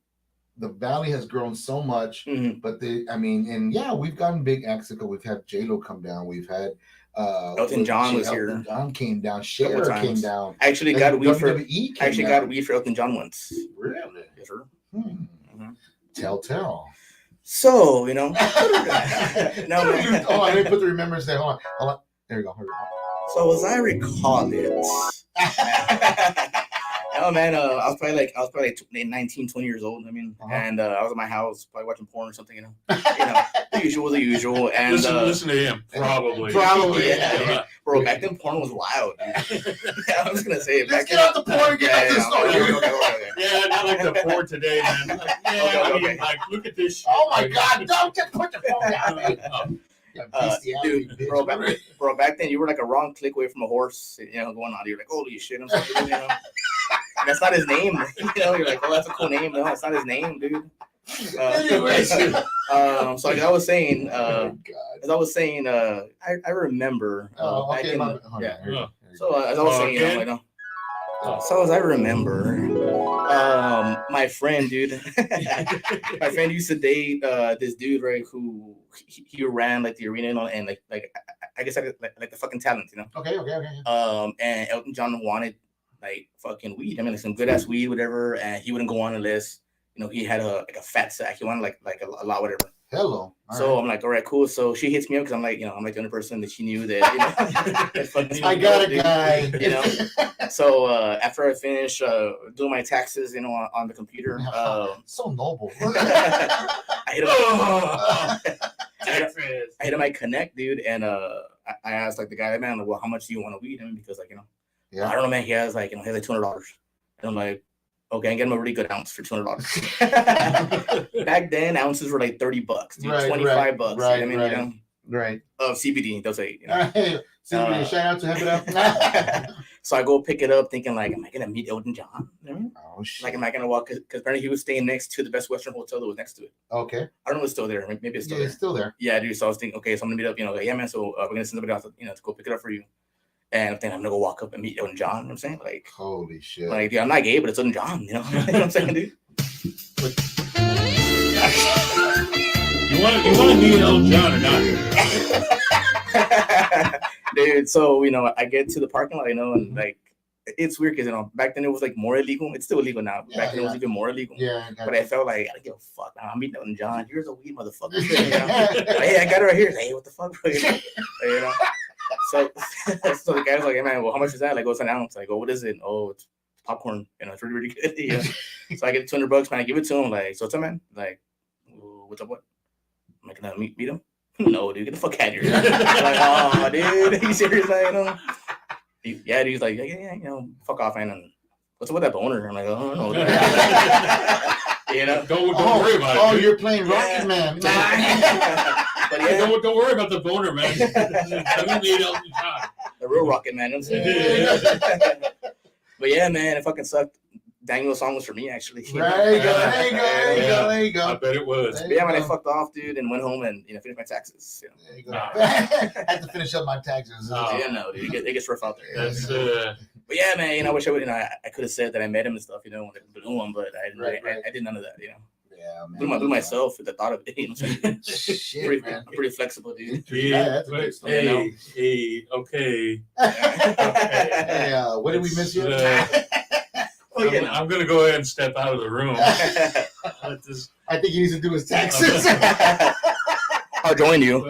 S1: the Valley has grown so much. But we've gotten big acts. We've had J-Lo come down. We've had
S3: Elton John was here.
S1: Elton John came down. Cher came down.
S3: I actually got weed for Elton John once.
S1: Really?
S3: Yes, sir.
S1: Tell.
S3: So, you know.
S1: No, man. Oh, I didn't put the remembrance there. Hold on. There you go.
S3: So as I recall it, oh man, I was probably like 19, 20 years old. I mean, and I was at my house, probably watching porn or something. You know, the usual. And
S2: listen to him, probably,
S3: yeah. Bro, back then porn was wild. I was gonna say,
S1: let's get out the porn and get out the story.
S2: Yeah, not like the porn today, man. Like, look at this shit.
S1: Oh my God! Don't just put the phone down.
S3: Dude, bro, back then you were like a wrong click away from a horse, going on. You're like, holy shit, I'm sorry, that's not his name. You're like, oh, that's a cool name. No, that's not his name, dude. So like I was saying, I remember. So as I was saying, so as I remember, my friend, dude, my friend used to date this dude, right? Who he ran like the arena and like I guess like the fucking talent,
S1: Okay.
S3: And Elton John wanted like fucking weed. I mean, like some good ass weed, whatever. And he wouldn't go on unless he had a fat sack. He wanted like a lot, whatever.
S1: Hello.
S3: So I'm like, all right, cool. So she hits me up because I'm like, I'm like the only person that she knew that,
S1: I got a guy.
S3: So after I finish doing my taxes, on the computer,
S1: so noble.
S3: I hit him my Connect, dude, and I asked like the guy, man, like, well, how much do you want to weed? I mean, because like, I don't know, man. He has like, $200, and I'm like, okay, I get him a really good ounce for $200. Back then, ounces were like $30, dude, $25.
S1: Right,
S3: I mean,
S1: right.
S3: Of CBD, they'll say.
S1: Hey, CBD, shout out to Have It Up.
S3: So I go pick it up, thinking like, am I gonna meet Elton John?
S1: Oh shit!
S3: Like, am I gonna walk? Because apparently he was staying next to the Best Western Hotel that was next to it.
S1: Okay.
S3: I don't know if it's still there. Maybe it's still there.
S1: It's still there.
S3: Yeah, dude. So I was thinking, okay, so I'm gonna meet up. Like, yeah, man. So we're gonna send somebody else, to go pick it up for you. And I'm thinking I'm gonna go walk up and meet Elton John. You know what I'm saying? Like,
S1: holy shit!
S3: Like, dude, I'm not gay, but it's Elton John. You know what I'm saying, dude?
S2: You want to meet Elton John or not?
S3: Dude, so I get to the parking lot, and like it's weird because back then it was like more illegal. It's still illegal now. Back then it was even more illegal.
S1: Yeah,
S3: but I felt like I don't give a fuck. Now I'm meeting Elton John. Here's a weed motherfucker. Hey, I got it right here. Hey, what the fuck? So the guy was like, hey man, well, how much is that? Like, what's an ounce? Like, oh, what is it? Oh, it's popcorn. It's really, really good. Yeah. So I get $200, man. I give it to him. Like, so what's up, man? Like, what's up? What? Am I gonna meet him? No, dude, get the fuck out of here. Like, oh, dude, are you serious? Like, yeah, dude, he's like, yeah, fuck off, man. And what's up with that boner? I'm like, oh, no.
S2: Don't worry about it.
S1: Oh, you're playing Rocket Man.
S3: But yeah,
S2: don't worry about the boner, man.
S3: The real Rocket Man. But yeah, man, it fucking sucked. Daniel's song was for me, actually.
S1: There you go.
S2: I bet it was.
S3: But yeah, man, I fucked off, dude, and went home and finished my taxes.
S1: There you go. I had to finish up my taxes.
S3: Yeah, no, dude, it gets rough out there. That's But yeah, man, I wish I would. I could have said that I met him and stuff, when I blew him, but I did none of that,
S1: Yeah, man.
S3: Blew myself with the thought of it.
S1: Shit, man.
S3: I'm pretty flexible, dude.
S2: Yeah, hey, okay.
S1: Hey, what did we miss here?
S2: I'm going to go ahead and step out of the room.
S1: I think he needs to do his taxes.
S3: I'll join you.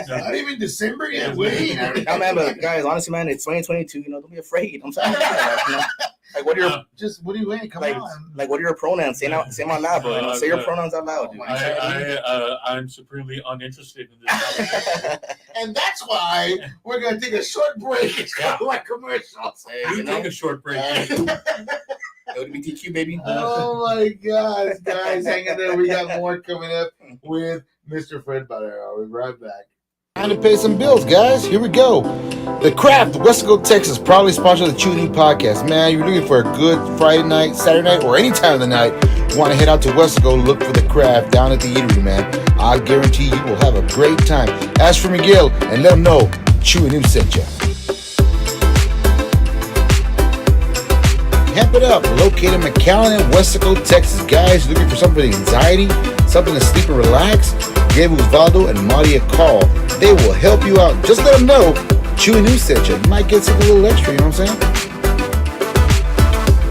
S1: Not even December yet. Wait.
S3: No, man, but guys, honestly, man, it's 2022. Don't be afraid. I'm sorry. Like, what are your
S1: what do you wait? Come on.
S3: Like, what are your pronouns? Say them out loud, bro. Say your pronouns out loud, dude.
S2: I'm supremely uninterested in this.
S1: And that's why we're gonna take a short break. Like commercials.
S2: Hey, take a short break.
S3: LGBTQ, baby.
S1: Oh my God, guys, hang in there. We got more coming up with Mr. Fred Butter. I'll be right back. Time to pay some bills, guys. Here we go. The Craft, Westaco, Texas, proudly sponsors the Chew New Podcast. Man, you're looking for a good Friday night, Saturday night, or any time of the night. You want to head out to Westaco, look for the Craft down at the eatery, man. I guarantee you will have a great time. Ask for Miguel and let him know Chew New sent you. Hemp It Up, located in McAllen and Westaco, Texas. Guys, looking for something for anxiety, something to sleep and relax? Give Osvaldo and Marty a call. They will help you out. Just let them know Chewy News sent you. You might get something a little extra, you know what I'm saying?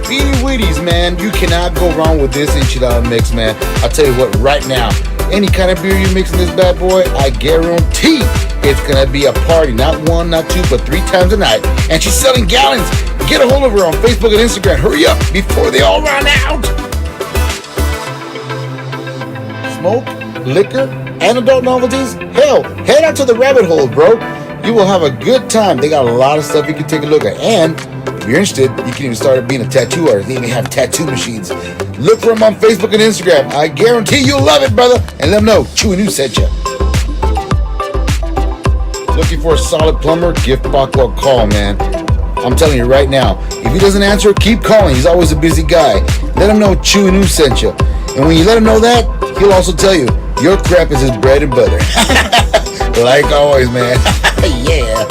S1: Beanie Weedies, man. You cannot go wrong with this enchilada mix, man. I'll tell you what, right now, any kind of beer you mix in this bad boy, I guarantee it's going to be a party. Not one, not two, but 3 times a night. And she's selling gallons. Get a hold of her on Facebook and Instagram. Hurry up before they all run out. Smoke, liquor, and adult novelties? Hell, head out to the rabbit hole, bro. You will have a good time. They got a lot of stuff you can take a look at. And if you're interested, you can even start being a tattoo artist. They even have tattoo machines. Look for them on Facebook and Instagram. I guarantee you'll love it, brother. And let them know Chewy News sent you. Looking for a solid plumber? Give Bockwell a call, man. I'm telling you right now, if he doesn't answer, keep calling. He's always a busy guy. Let him know Chewy News sent you. And when you let him know that, he'll also tell you your crap is his bread and butter. Like always, man. Yeah.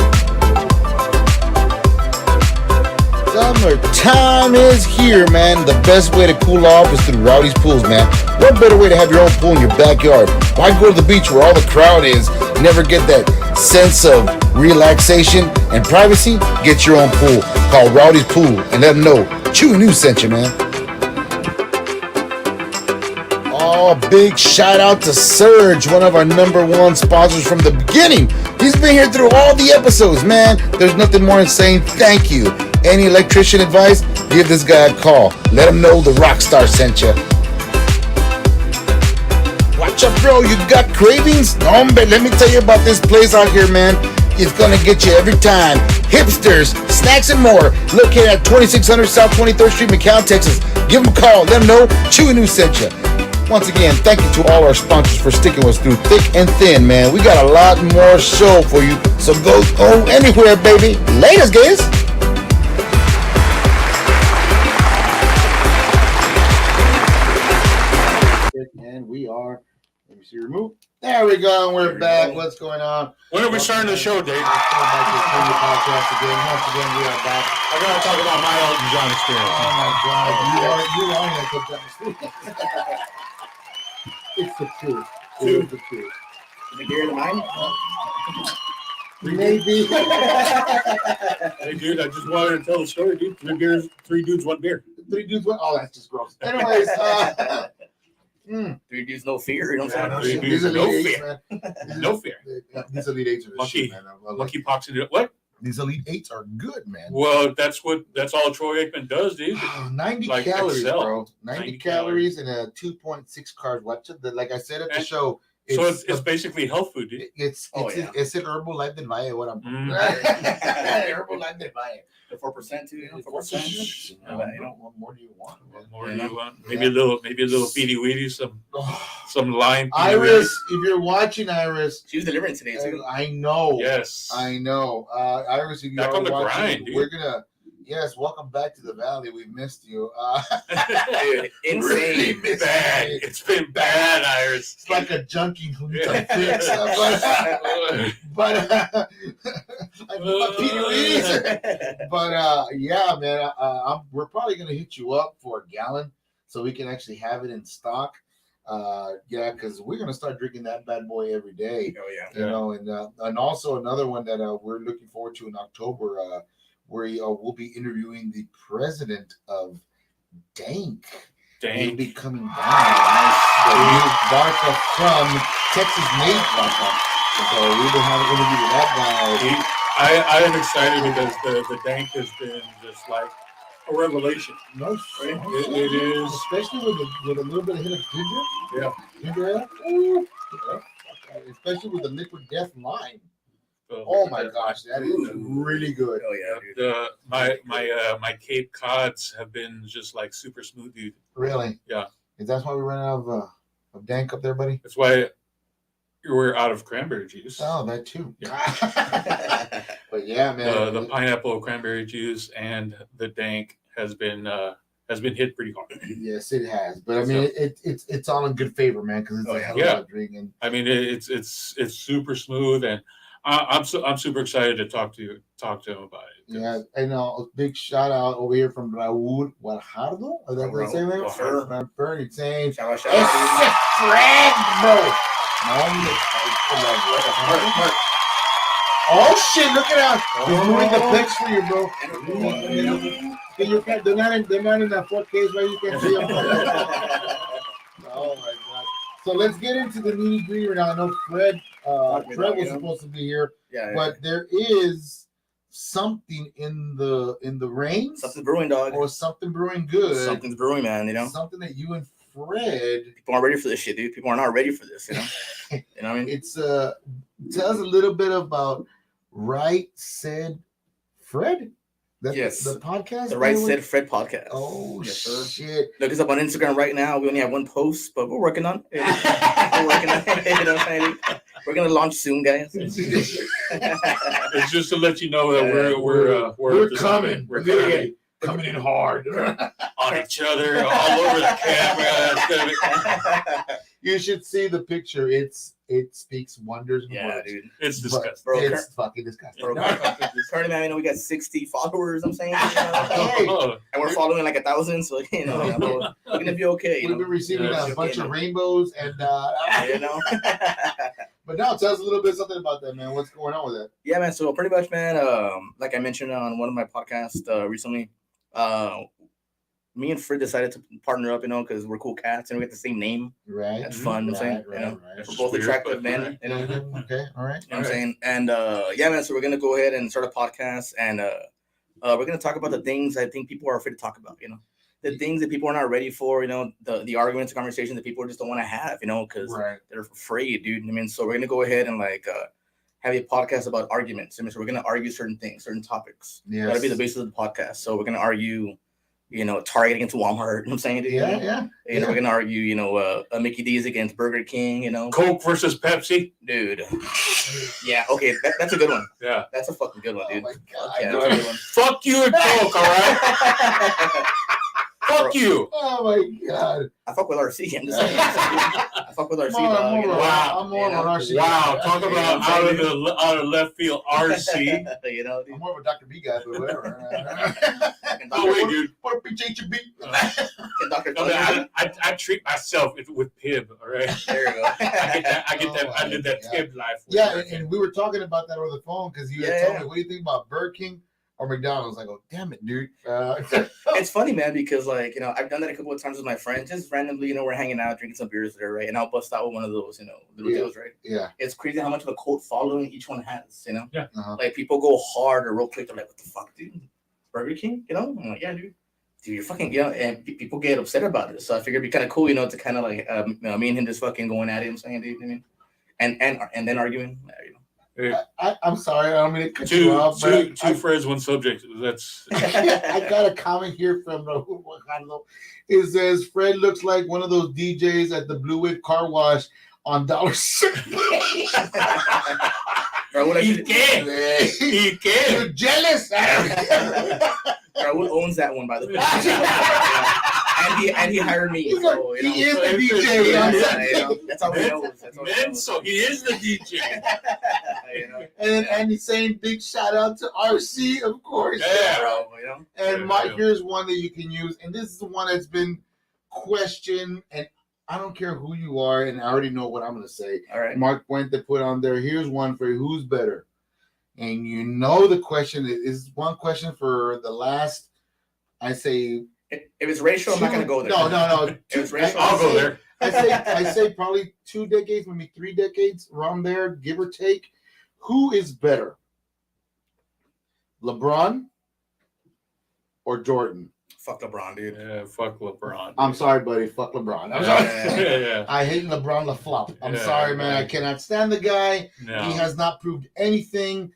S1: Summertime is here, man. The best way to cool off is through Rowdy's Pools, man. What better way to have your own pool in your backyard? Why go to the beach where all the crowd is? Never get that sense of relaxation and privacy? Get your own pool. Call Rowdy's Pool and let them know Chewy News sent you, man. Oh, big shout out to Surge, one of our #1 sponsors from the beginning. He's been here through all the episodes, man. There's nothing more than saying thank you. Any electrician advice? Give this guy a call. Let him know the Rockstar sent you. Watch out, bro. You got cravings? Hombre, let me tell you about this place out here, man. It's gonna get you every time. Hipsters, snacks, and more. Located at 2600 South 23rd Street, McAllen, Texas. Give them a call. Let them know Chewy News sent you. Once again, thank you to all our sponsors for sticking with us through thick and thin, man. We got a lot more show for you, so go anywhere, baby. Laters, guys. And we are, let me see, remove. There we go, and we're back. What's going on?
S2: When are we starting the show, Dave?
S1: Podcast again. Once again, we are back.
S2: I gotta talk about my Elton John experience.
S1: Oh my God, you are Elton John experience. It's the truth. It is the truth.
S3: Is it bigger than mine?
S1: Maybe.
S3: Hey,
S2: dude, I just wanted to tell the story, dude. 3 beers, 3 dudes, 1 beer.
S1: 3 dudes, 1. Oh, that's just gross. Anyways,
S3: 3 dudes, no fear. You know what I'm saying?
S2: 3 dudes, no fear. No fear.
S1: These Elite 8s are
S2: Monkey,
S1: shit, man.
S2: Monkey pops into it. What?
S1: These Elite 8s are good, man.
S2: Well, that's all Troy Aikman does, dude.
S1: 90
S2: like
S1: calories,
S2: Excel.
S1: bro. 90 calories and a 2.6 carbs. Like I said at the show.
S2: It's basically health food, dude.
S1: It's an herbal life del valle. What I'm
S3: Herbal life del valle. The 4% too.
S1: 4%. What more do you want?
S2: What more do you want? Maybe a little beady weedy, some lime.
S1: Iris, if you're watching, Iris,
S3: she was delivering today too.
S1: I know.
S2: Yes,
S1: I know. Iris, if you
S2: back
S1: are
S2: on the
S1: watching,
S2: grind, dude.
S1: We're gonna. Yes, welcome back to the valley. We missed you.
S3: Dude, insane.
S2: Really bad. It's been bad, Iris.
S1: It's like a junkie who needs a fix. But yeah, man. We're probably gonna hit you up for a gallon so we can actually have it in stock. Yeah, because we're gonna start drinking that bad boy every day.
S3: Oh yeah.
S1: You know, and also another one that we're looking forward to in October. Where we'll be interviewing the president of Dank. He'll be coming down. The new vodka from Texas made vodka. So we've been having an interview with that guy.
S2: I am excited because the Dank has been just like a revelation.
S1: Nice.
S2: Right? It is.
S1: Especially with a little bit of hit of ginger.
S2: Yeah.
S1: Ginger ale. Ooh. Yeah. Especially with the liquid death lime. Oh my gosh, that is really good.
S3: Oh yeah,
S2: dude. My Cape Cods have been just like super smooth, dude.
S1: Really?
S2: Yeah.
S1: Is that why we ran out of Dank up there, buddy?
S2: That's why. we're out of cranberry juice.
S1: Oh, that too.
S3: Yeah.
S1: But yeah, man,
S2: the pineapple cranberry juice and the dank has been hit pretty hard.
S1: Yes, it has. But I mean, it's all in good favor, man, because it's a hell of a drink. And
S2: I mean, it's super smooth, and I'm super excited to talk to him about it.
S1: Yeah, and a big shout out over here from Raúl Guajardo. Is that what they say, man? Sure. He's saying, shout out, Fred, bro. Oh shit! Look at that. He's moving the pics for you, bro. They're not in that 4K where you can see them. Oh my god! So let's get into the nitty gritty right now. I know Fred was supposed to be here, but there is something in the rain.
S3: Something's brewing, dog.
S1: Or something brewing good.
S3: Something's brewing, man. You know,
S1: something that you and Fred.
S3: People aren't ready for this shit, dude. People are not ready for this. You know, you know what I mean?
S1: It's tell us a little bit about Right Said Fred.
S3: Yes,
S1: the podcast.
S3: The Right Said Fred podcast.
S1: Oh shit!
S3: Look us up on Instagram right now. We only have one post, but we're working on it. We're working on it. You know what I'm saying? We're gonna launch soon, guys.
S2: It's just to let you know that we're coming. We're coming in hard on each other, all over the camera.
S1: You should see the picture. It speaks wonders.
S3: Yeah, dude.
S2: It's disgusting.
S1: Bro, it's fucking disgusting.
S3: Currently, man, I know we got 60 followers. I'm saying, and we're following like 1,000. So you know, we're gonna be okay.
S1: We've been receiving a bunch of rainbows, and
S3: you know.
S1: But now, tell us a little bit something about that, man. What's going on with that?
S3: Yeah, man. So pretty much, man. Like I mentioned on one of my podcasts recently, me and Fred decided to partner up, you know, because we're cool cats and we get the same name.
S1: Right.
S3: That's fun.
S1: Right,
S3: you know, we're both attractive men. You know.
S1: Okay. All right.
S3: You know what I'm saying? And yeah, man. So we're gonna go ahead and start a podcast, and we're gonna talk about the things I think people are afraid to talk about. You know, the things that people are not ready for. You know, the arguments, the conversations that people just don't want to have. You know, because they're afraid, dude. I mean, so we're gonna go ahead and like have a podcast about arguments. I mean, so we're gonna argue certain things, certain topics. Yeah, that'll be the basis of the podcast. So we're gonna argue. You know, Target against Walmart. You know what I'm saying? Dude?
S1: Yeah.
S3: You know, we're gonna argue. You know, Mickey D's against Burger King. You know,
S2: Coke versus Pepsi,
S3: dude. Yeah. Okay, that's a good one.
S2: Yeah,
S3: that's a fucking good one, dude.
S1: Oh my god.
S3: Yeah, that's a good one.
S2: Fuck you and Coke, all right? Fuck you.
S1: Oh my god.
S3: I fuck with RC. I'm just saying. I fuck with RC. Dog,
S2: wow.
S1: I'm more of an RC.
S2: Wow. Talk about out of left field RC.
S3: You know, dude.
S1: I'm more of a Dr. B guy, but whatever.
S2: Oh wait, dude.
S1: What a HB.
S2: I treat myself with Pib. All right.
S3: There you go.
S2: I get that. I live that Pib life.
S1: Yeah, and we were talking about that over the phone because you had told me, what do you think about Burger King or McDonald's? I go, damn it, dude.
S3: It's funny, man, because like, you know, I've done that a couple of times with my friends, just randomly, you know, we're hanging out, drinking some beers there, right? And I'll bust out with one of those, you know, little deals, right?
S1: Yeah.
S3: It's crazy how much of a cult following each one has, you know?
S2: Yeah.
S3: Like people go hard or real quick. They're like, what the fuck, dude? Burger King, you know? I'm like, yeah, dude. Dude, you're fucking, you know, and people get upset about it. So I figured it'd be kind of cool, you know, to kind of like, me and him just fucking going at it, I'm saying, dude, I mean, and then arguing, you know.
S1: I'm sorry, I don't mean to cut you off.
S2: Two friends, one subject. That's.
S1: I got a comment here from it says Fred looks like one of those DJs at the Blue Wave car wash on Dollar Circle.
S3: He can.
S1: You're jealous.
S3: Raul owns that one, by the way. and he hired me.
S1: He is the
S3: DJ. That's all he knows.
S2: So he is the DJ.
S3: You know?
S1: And then Andy's saying big shout out to RC, of course.
S3: Yeah, bro. You know?
S1: And Mike, here's one that you can use. And this is the one that's been questioned. And I don't care who you are. And I already know what I'm going to say.
S3: All right.
S1: Mark Puente put on there. Here's one for who's better. And you know the question is one question for the last, I say.
S3: If it's racial, I'm not going to go there.
S1: No.
S3: If it's racial,
S2: I'll go there.
S1: I say probably 2 decades, maybe 3 decades around there, give or take. Who is better, LeBron or Jordan?
S3: Fuck LeBron, dude.
S2: Yeah, fuck LeBron.
S1: I'm sorry, buddy. Fuck LeBron. I'm sorry. I hate LeBron LaFlop. I'm sorry, man. I cannot stand the guy. No. He has not proved anything.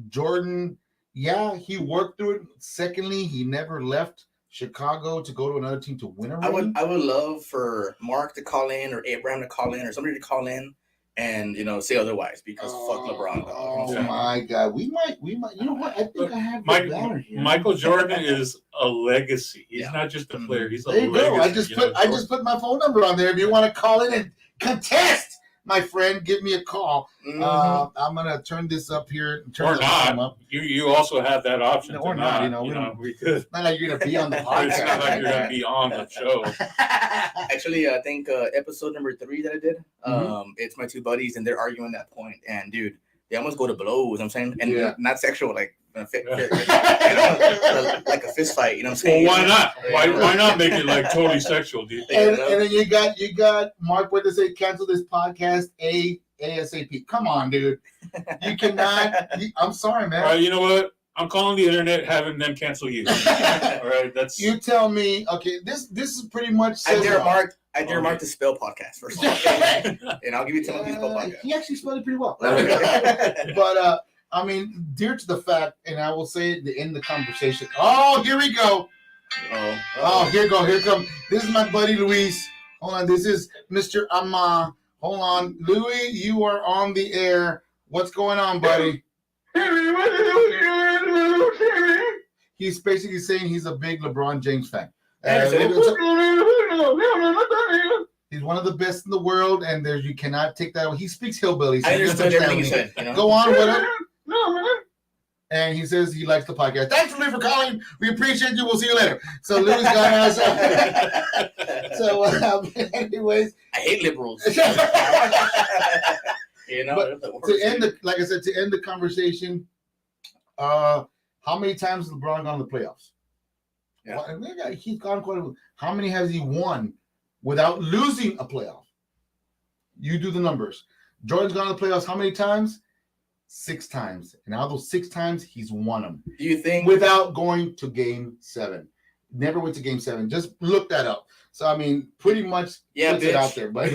S1: Jordan, yeah, he worked through it. Secondly, he never left Chicago to go to another team to win a ring.
S3: I would love for Mark to call in or Abraham to call in or somebody to call in and say otherwise because fuck LeBron.
S1: Oh my God, we might. You know what? I think I have the banner here.
S2: Michael Jordan is a legacy. He's not just a player. He's a
S1: there you
S2: legacy.
S1: Go. I just put my phone number on there. If you want to call in and contest, my friend, give me a call. Mm-hmm. I'm gonna turn this up here.
S2: Or not. Up. You also have that option.
S1: Or not. We could. Not like you're gonna be on the podcast.
S2: It's not like you're gonna be on the show.
S3: Actually, I think episode number 3 that I did. It's my 2 buddies, and they're arguing that point. And dude, they almost go to blows. I'm saying, and not sexual, like like a fist fight. You know what I'm saying?
S2: Well, why not? Why not make it like totally sexual, dude?
S1: And then you got Mark. What to say? Cancel this podcast. ASAP. Come on, dude. You cannot. I'm sorry, man.
S2: All right, you know what? I'm calling the internet, having them cancel you. All right, that's.
S1: You tell me. Okay, this is pretty much.
S3: I dare Mark to spell podcast first. And I'll give you Timothy's spell podcast.
S1: He actually spelled it pretty well. But I mean, dear to the fact, and I will say it to end the conversation. Oh, here we go. Here come. This is my buddy Luis. Hold on, this is Mr. Ama. Hold on, Louis, you are on the air. What's going on, buddy? He's basically saying he's a big LeBron James fan. He's one of the best in the world, and you cannot take that away. He speaks hillbilly. So
S3: I understood everything he said.
S1: Go on, whatever. And he says he likes the podcast. Thanks, Louis, for calling. We appreciate you. We'll see you later. So Louis got us. So, anyways,
S3: I hate liberals.
S1: But to end the conversation, how many times has LeBron gone to the playoffs? Yeah. He's gone quite a bit. How many has he won without losing a playoff? You do the numbers. Jordan's gone to the playoffs how many times? 6 times. And out of those 6 times, he's won them.
S3: Do you think?
S1: Without going to Game 7. Never went to Game 7. Just look that up. So, I mean, pretty much puts it out there. But,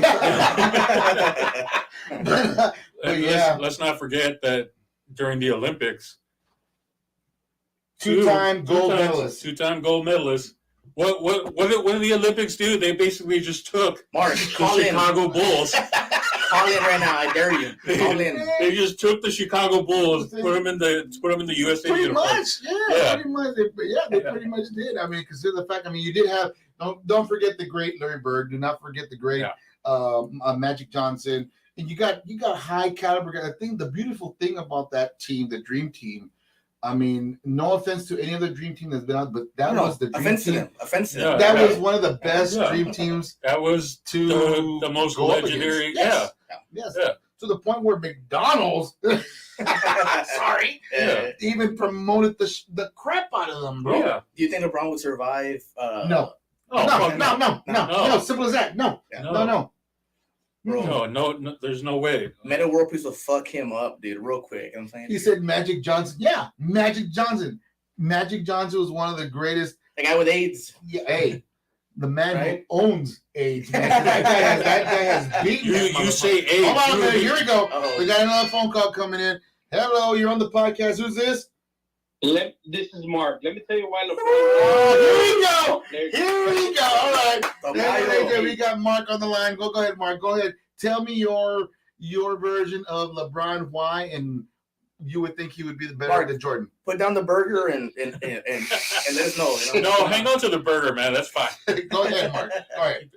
S2: let's not forget that during the Olympics,
S1: 2-time gold medalist.
S2: 2-time gold medalist. What did the Olympics do? They basically just took
S3: the
S2: Chicago Bulls.
S3: Call in right now, I dare you. Call in.
S2: They just took the Chicago Bulls, put them in the USA uniform.
S1: Pretty much. They pretty much did. I mean, consider the fact. I mean, you did have. Don't forget the great Larry Bird. Do not forget the great Magic Johnson. And you got high caliber. I think the beautiful thing about that team, the Dream Team. I mean, no offense to any other Dream Team that's been out, but that was the Dream Team.
S3: Offensive.
S1: Yeah, that was one of the best Dream Teams.
S2: That was the most legendary.
S1: Yes. To the point where McDonald's, even promoted the crap out of them, bro.
S3: Yeah. Do you think LeBron would survive?
S1: No. No. Simple as that. No.
S2: Bro. No, there's no way.
S3: Meta World Peace will fuck him up, dude, real quick. You know what I'm saying?
S1: He said Magic Johnson. Yeah, Magic Johnson. Magic Johnson was one of the greatest.
S3: The guy with AIDS.
S1: Yeah, hey, the man who owns AIDS. Man. That guy has beaten
S2: you say AIDS.
S1: Hold on a minute. Here we go. Uh-oh. We got another phone call coming in. Hello, you're on the podcast. Who's this?
S4: This is Mark. Let me tell you why LeBron.
S1: Oh, here we go. All right. We got Mark on the line. Go ahead, Mark. Go ahead. Tell me your version of LeBron. Why and you would think he would be the better than Jordan.
S3: Put down the burger and let us know.
S2: No, hang on to the burger, man. That's fine.
S1: Go ahead, Mark. All right.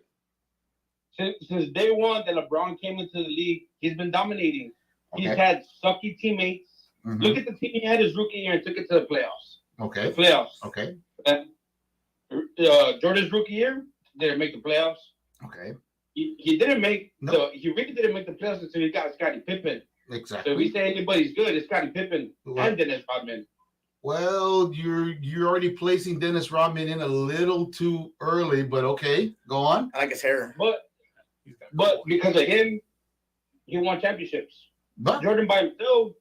S4: Since day one that LeBron came into the league, he's been dominating. Okay. He's had sucky teammates. Mm-hmm. Look at the team he had his rookie year and took it to the playoffs.
S1: Okay.
S4: The playoffs.
S1: Okay.
S4: Jordan's rookie year didn't make the playoffs.
S1: Okay.
S4: He didn't make he really didn't make the playoffs until he got Scottie Pippen.
S1: Exactly.
S4: So if we say anybody's good, it's Scottie Pippen and Dennis Rodman.
S1: Well, you're already placing Dennis Rodman in a little too early, but okay, go on.
S3: I like his hair.
S4: But because of him, he won championships. But Jordan by himself,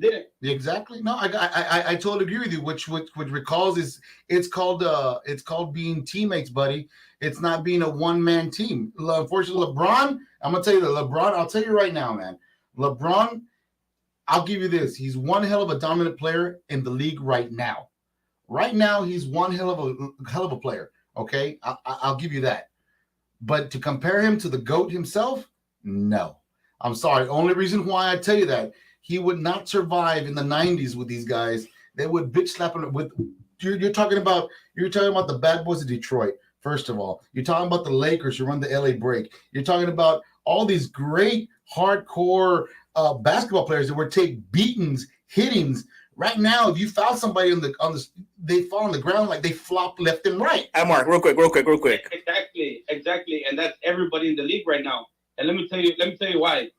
S4: didn't.
S1: Exactly. No, I totally agree with you. Which recalls it's called being teammates, buddy. It's not being a one-man team. Unfortunately, LeBron, I'm gonna tell you that I'll tell you right now, man. LeBron, I'll give you this. He's one hell of a dominant player in the league right now. Right now, he's one hell of a player. Okay, I'll give you that. But to compare him to the GOAT himself, no. I'm sorry. Only reason why I tell you that, he would not survive in the 90s with these guys. They would bitch slap him with. You're talking about the bad boys of Detroit. First of all, you're talking about the Lakers who run the LA Break. You're talking about all these great hardcore basketball players that would take beatings, hittings. Right now, if you foul somebody they fall on the ground like they flop left and right.
S3: Hey, Mark, real quick.
S4: Exactly, and that's everybody in the league right now. And let me tell you why.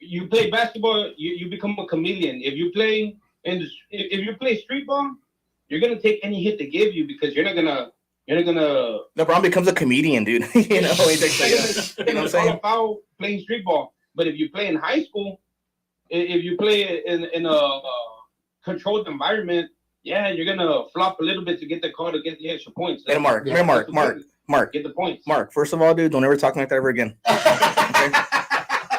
S4: You play basketball, you become a chameleon. If you play street ball, you're gonna take any hit they give you because you're not gonna.
S3: LeBron becomes a comedian, dude. You know what I'm saying?
S4: Foul playing street ball, but if you play in high school, if you play in a controlled environment, yeah, you're gonna flop a little bit to get the call to get the extra points.
S3: Hey, Mark,
S4: get the points.
S3: Mark, first of all, dude, don't ever talk like that ever again. Okay?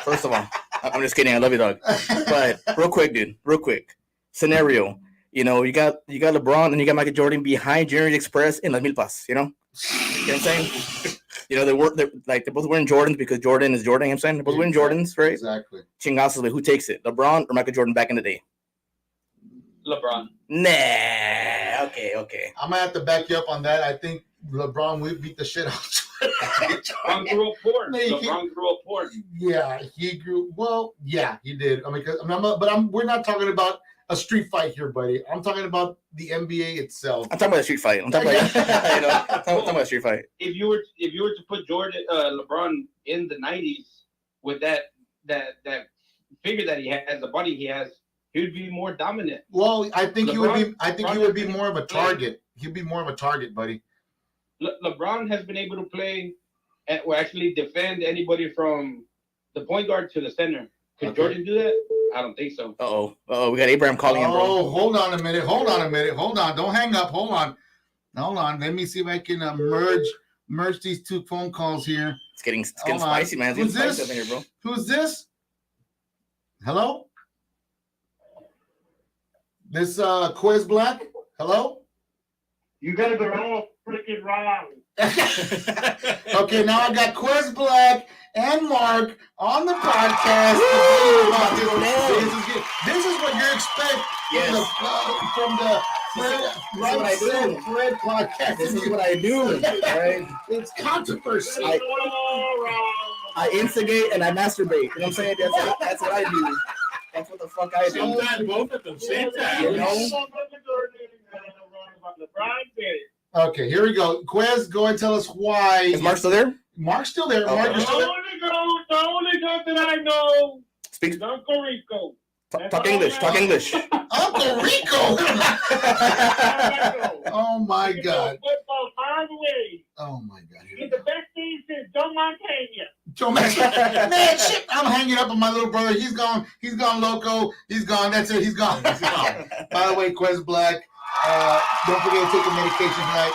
S3: First of all, I'm just kidding. I love you, dog. But real quick, scenario. You know, you got LeBron and you got Michael Jordan behind Junior Express in Las Milpas. You know what I'm saying? You know, they're both wearing Jordans because Jordan is Jordan. You know what I'm saying? They're both wearing Jordans, right?
S1: Exactly.
S3: Chingazos, who takes it, LeBron or Michael Jordan back in the day?
S4: LeBron.
S3: Nah. Okay.
S1: I'm gonna have to back you up on that. I think LeBron will beat the shit out of
S4: LeBron grew up poor.
S1: Yeah, he grew. Well, yeah, he did. I mean, we're not talking about a street fight here, buddy. I'm talking about the NBA itself.
S3: I'm talking about a street fight. I'm talking about a street fight.
S4: If you were to put LeBron in the 90s with that figure that he has, the body he has, he would be more dominant.
S1: Well, I think he would be more of a target. He'd be more of a target, buddy.
S4: LeBron has been able to play or actually defend anybody from the point guard to the center. Could Jordan do that? I don't think so.
S3: We got Abraham calling him, bro.
S1: Oh, hold on a minute. Hold on. Don't hang up. Hold on. Let me see if I can merge these two phone calls here.
S3: It's getting spicy, man.
S1: Who's this?
S3: Here, bro.
S1: Who's this? Hello? This Quiz Black? Hello?
S5: You gotta go all freaking wrong.
S1: Okay, now I got Quiz Black and Mark on the podcast. This is what you expect from the Fred podcast.
S3: This is what I do. Right?
S1: It's controversy.
S3: I instigate and I masturbate. You know what I'm saying? That's what I do. That's what the fuck I do.
S2: Sometimes both at the same time.
S3: You know?
S1: Okay, here we go. Quiz, go and tell us why.
S3: Is Mark still there?
S1: Mark's still there.
S3: Okay.
S1: Mark, you're still there?
S5: The only gun that I know is Uncle Rico.
S3: Talk English.
S1: Uncle Rico. Oh my God.
S5: Football far away.
S1: Oh my God.
S5: He's the best thing since Joe Montana.
S1: Man, shit. I'm hanging up on my little brother. He's gone loco. He's gone. That's it. He's gone. By the way, Quiz Black. Don't forget to take your medication tonight.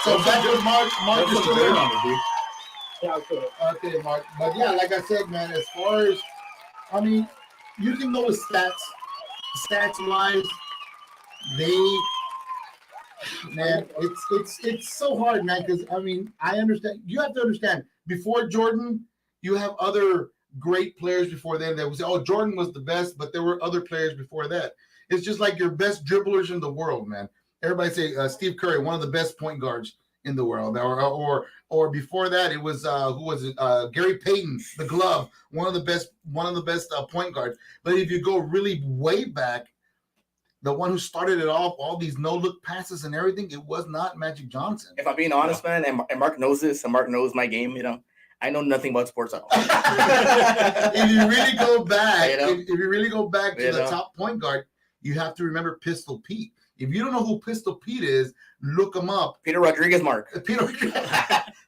S1: So back with Mark. Mark is still there on it, dude.
S5: Yeah,
S1: okay, Mark. But yeah, like I said, man, as far as, I mean, you can go with stats wise. It's so hard, man. Because I mean, I understand. You have to understand. Before Jordan, you have other great players before then that would say, "Oh, Jordan was the best," but there were other players before that. It's just like your best dribblers in the world, man. Everybody say Steve Curry, one of the best point guards in the world, or before that it was who was it? Gary Payton, the glove, one of the best point guards. But if you go really way back, the one who started it off, all these no look passes and everything, it was not Magic Johnson.
S3: If I'm being honest, man, and Mark knows this, and Mark knows my game, you know. I know nothing about sports at all.
S1: If you really go back, if you really go back to the top point guard, you have to remember Pistol Pete. If you don't know who Pistol Pete is, look him up.
S3: Peter Rodriguez, Mark.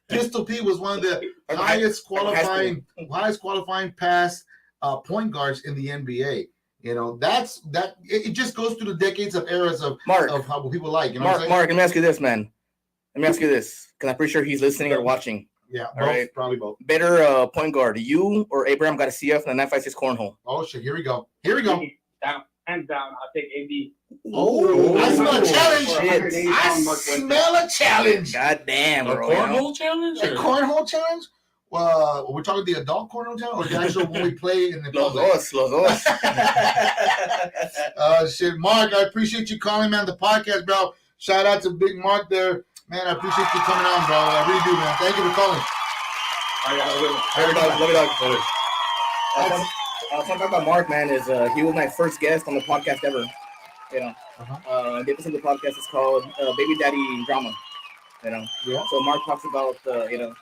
S1: Pistol Pete was one of the highest qualifying pass point guards in the NBA. You know, it just goes through the decades of eras of how people like. You know
S3: Mark, let me ask you this, man. Let me ask you this, because I'm pretty sure he's listening or watching.
S1: Yeah,
S3: all right.
S1: Probably both.
S3: Better point guard, you or Abraham Garcia from the 956 cornhole?
S1: Oh shit! Here we go.
S4: Hands down, I'll take AB.
S1: Oh, I smell a challenge. I smell a challenge.
S3: God damn, bro.
S2: A cornhole challenge?
S1: A cornhole challenge? we're talking the adult corner town or the actual when we play in the
S3: Los dos.
S1: Shit, Mark, I appreciate you calling, man. The podcast, bro. Shout out to Big Mark there, man. I appreciate you coming on, bro. I really do, man. Thank you for calling.
S3: Love it, dog. Fun fact about Mark, man, is he was my first guest on the podcast ever. You know, the episode of the podcast is called Baby Daddy Drama. You know, So Mark talks about the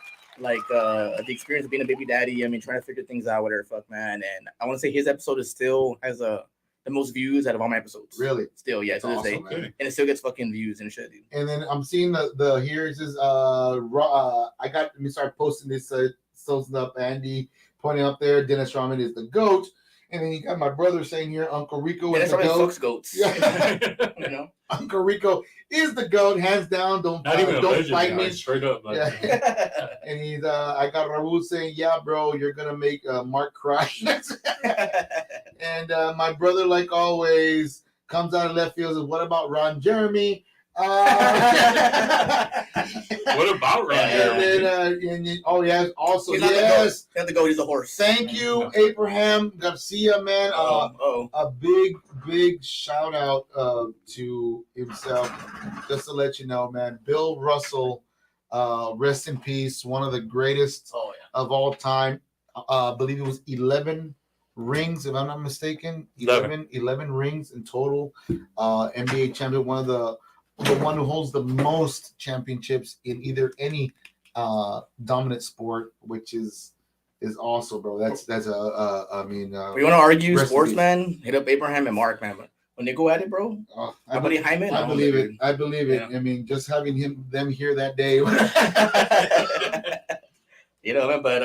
S3: experience of being a baby daddy. I mean, trying to figure things out, whatever, fuck, man. And I want to say his episode is still has the most views out of all my episodes.
S1: Really?
S3: Still, yeah, to this day, man. And it still gets fucking views and shit, dude.
S1: And then I'm seeing the here's his let me start posting this up. Andy pointing up there, Dennis Rodman is the GOAT. And then you got my brother saying here, Uncle Rico is the GOAT.
S3: Fucks goats.
S1: Yeah. You know, Uncle Rico is the GOAT, hands down. Don't fight me.
S2: Straight up. Like,
S1: And he's I got Raul saying, yeah, bro, you're gonna make Mark cry. And my brother, like always, comes out of left field and says, what about Ron Jeremy?
S2: What about Ron
S1: Jeremy? Also,
S3: he's yes. Not the goat, he's a horse.
S1: Thank you, Abraham Garcia, man. A big shout out to himself. Just to let you know, man. Bill Russell, rest in peace. One of the greatest of all time. I believe it was 11 rings, if I'm not mistaken. 11 rings in total. NBA champion, the one who holds the most championships in either any dominant sport, which is also, bro. That's we want
S3: to argue sports, man. Hit up Abraham and Mark, man. But when they go at it, bro,
S1: I believe it. I believe it. Yeah. I mean, just having them here that day.
S3: You know, but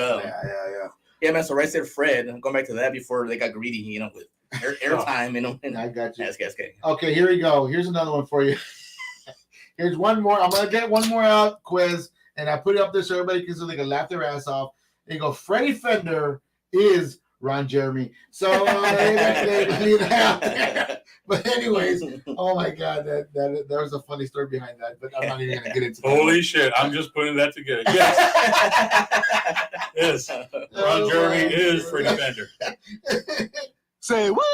S3: yeah, man. So right there, Fred. Going back to that before they got greedy, you know, with airtime, you know.
S1: And I got you.
S3: SK.
S1: Okay, here we go. Here's another one for you. Here's one more. I'm gonna get one more out, quiz, and I put it up there so everybody can so they can laugh their ass off. They go, Freddie Fender is Ron Jeremy. So they leave that out there. But anyways, oh my God, that there was a funny story behind that, but I'm not even gonna get into that.
S2: Holy shit, I'm just putting that together. Yes. Yes. Ron Jeremy is Freddie Fender.
S1: Say what?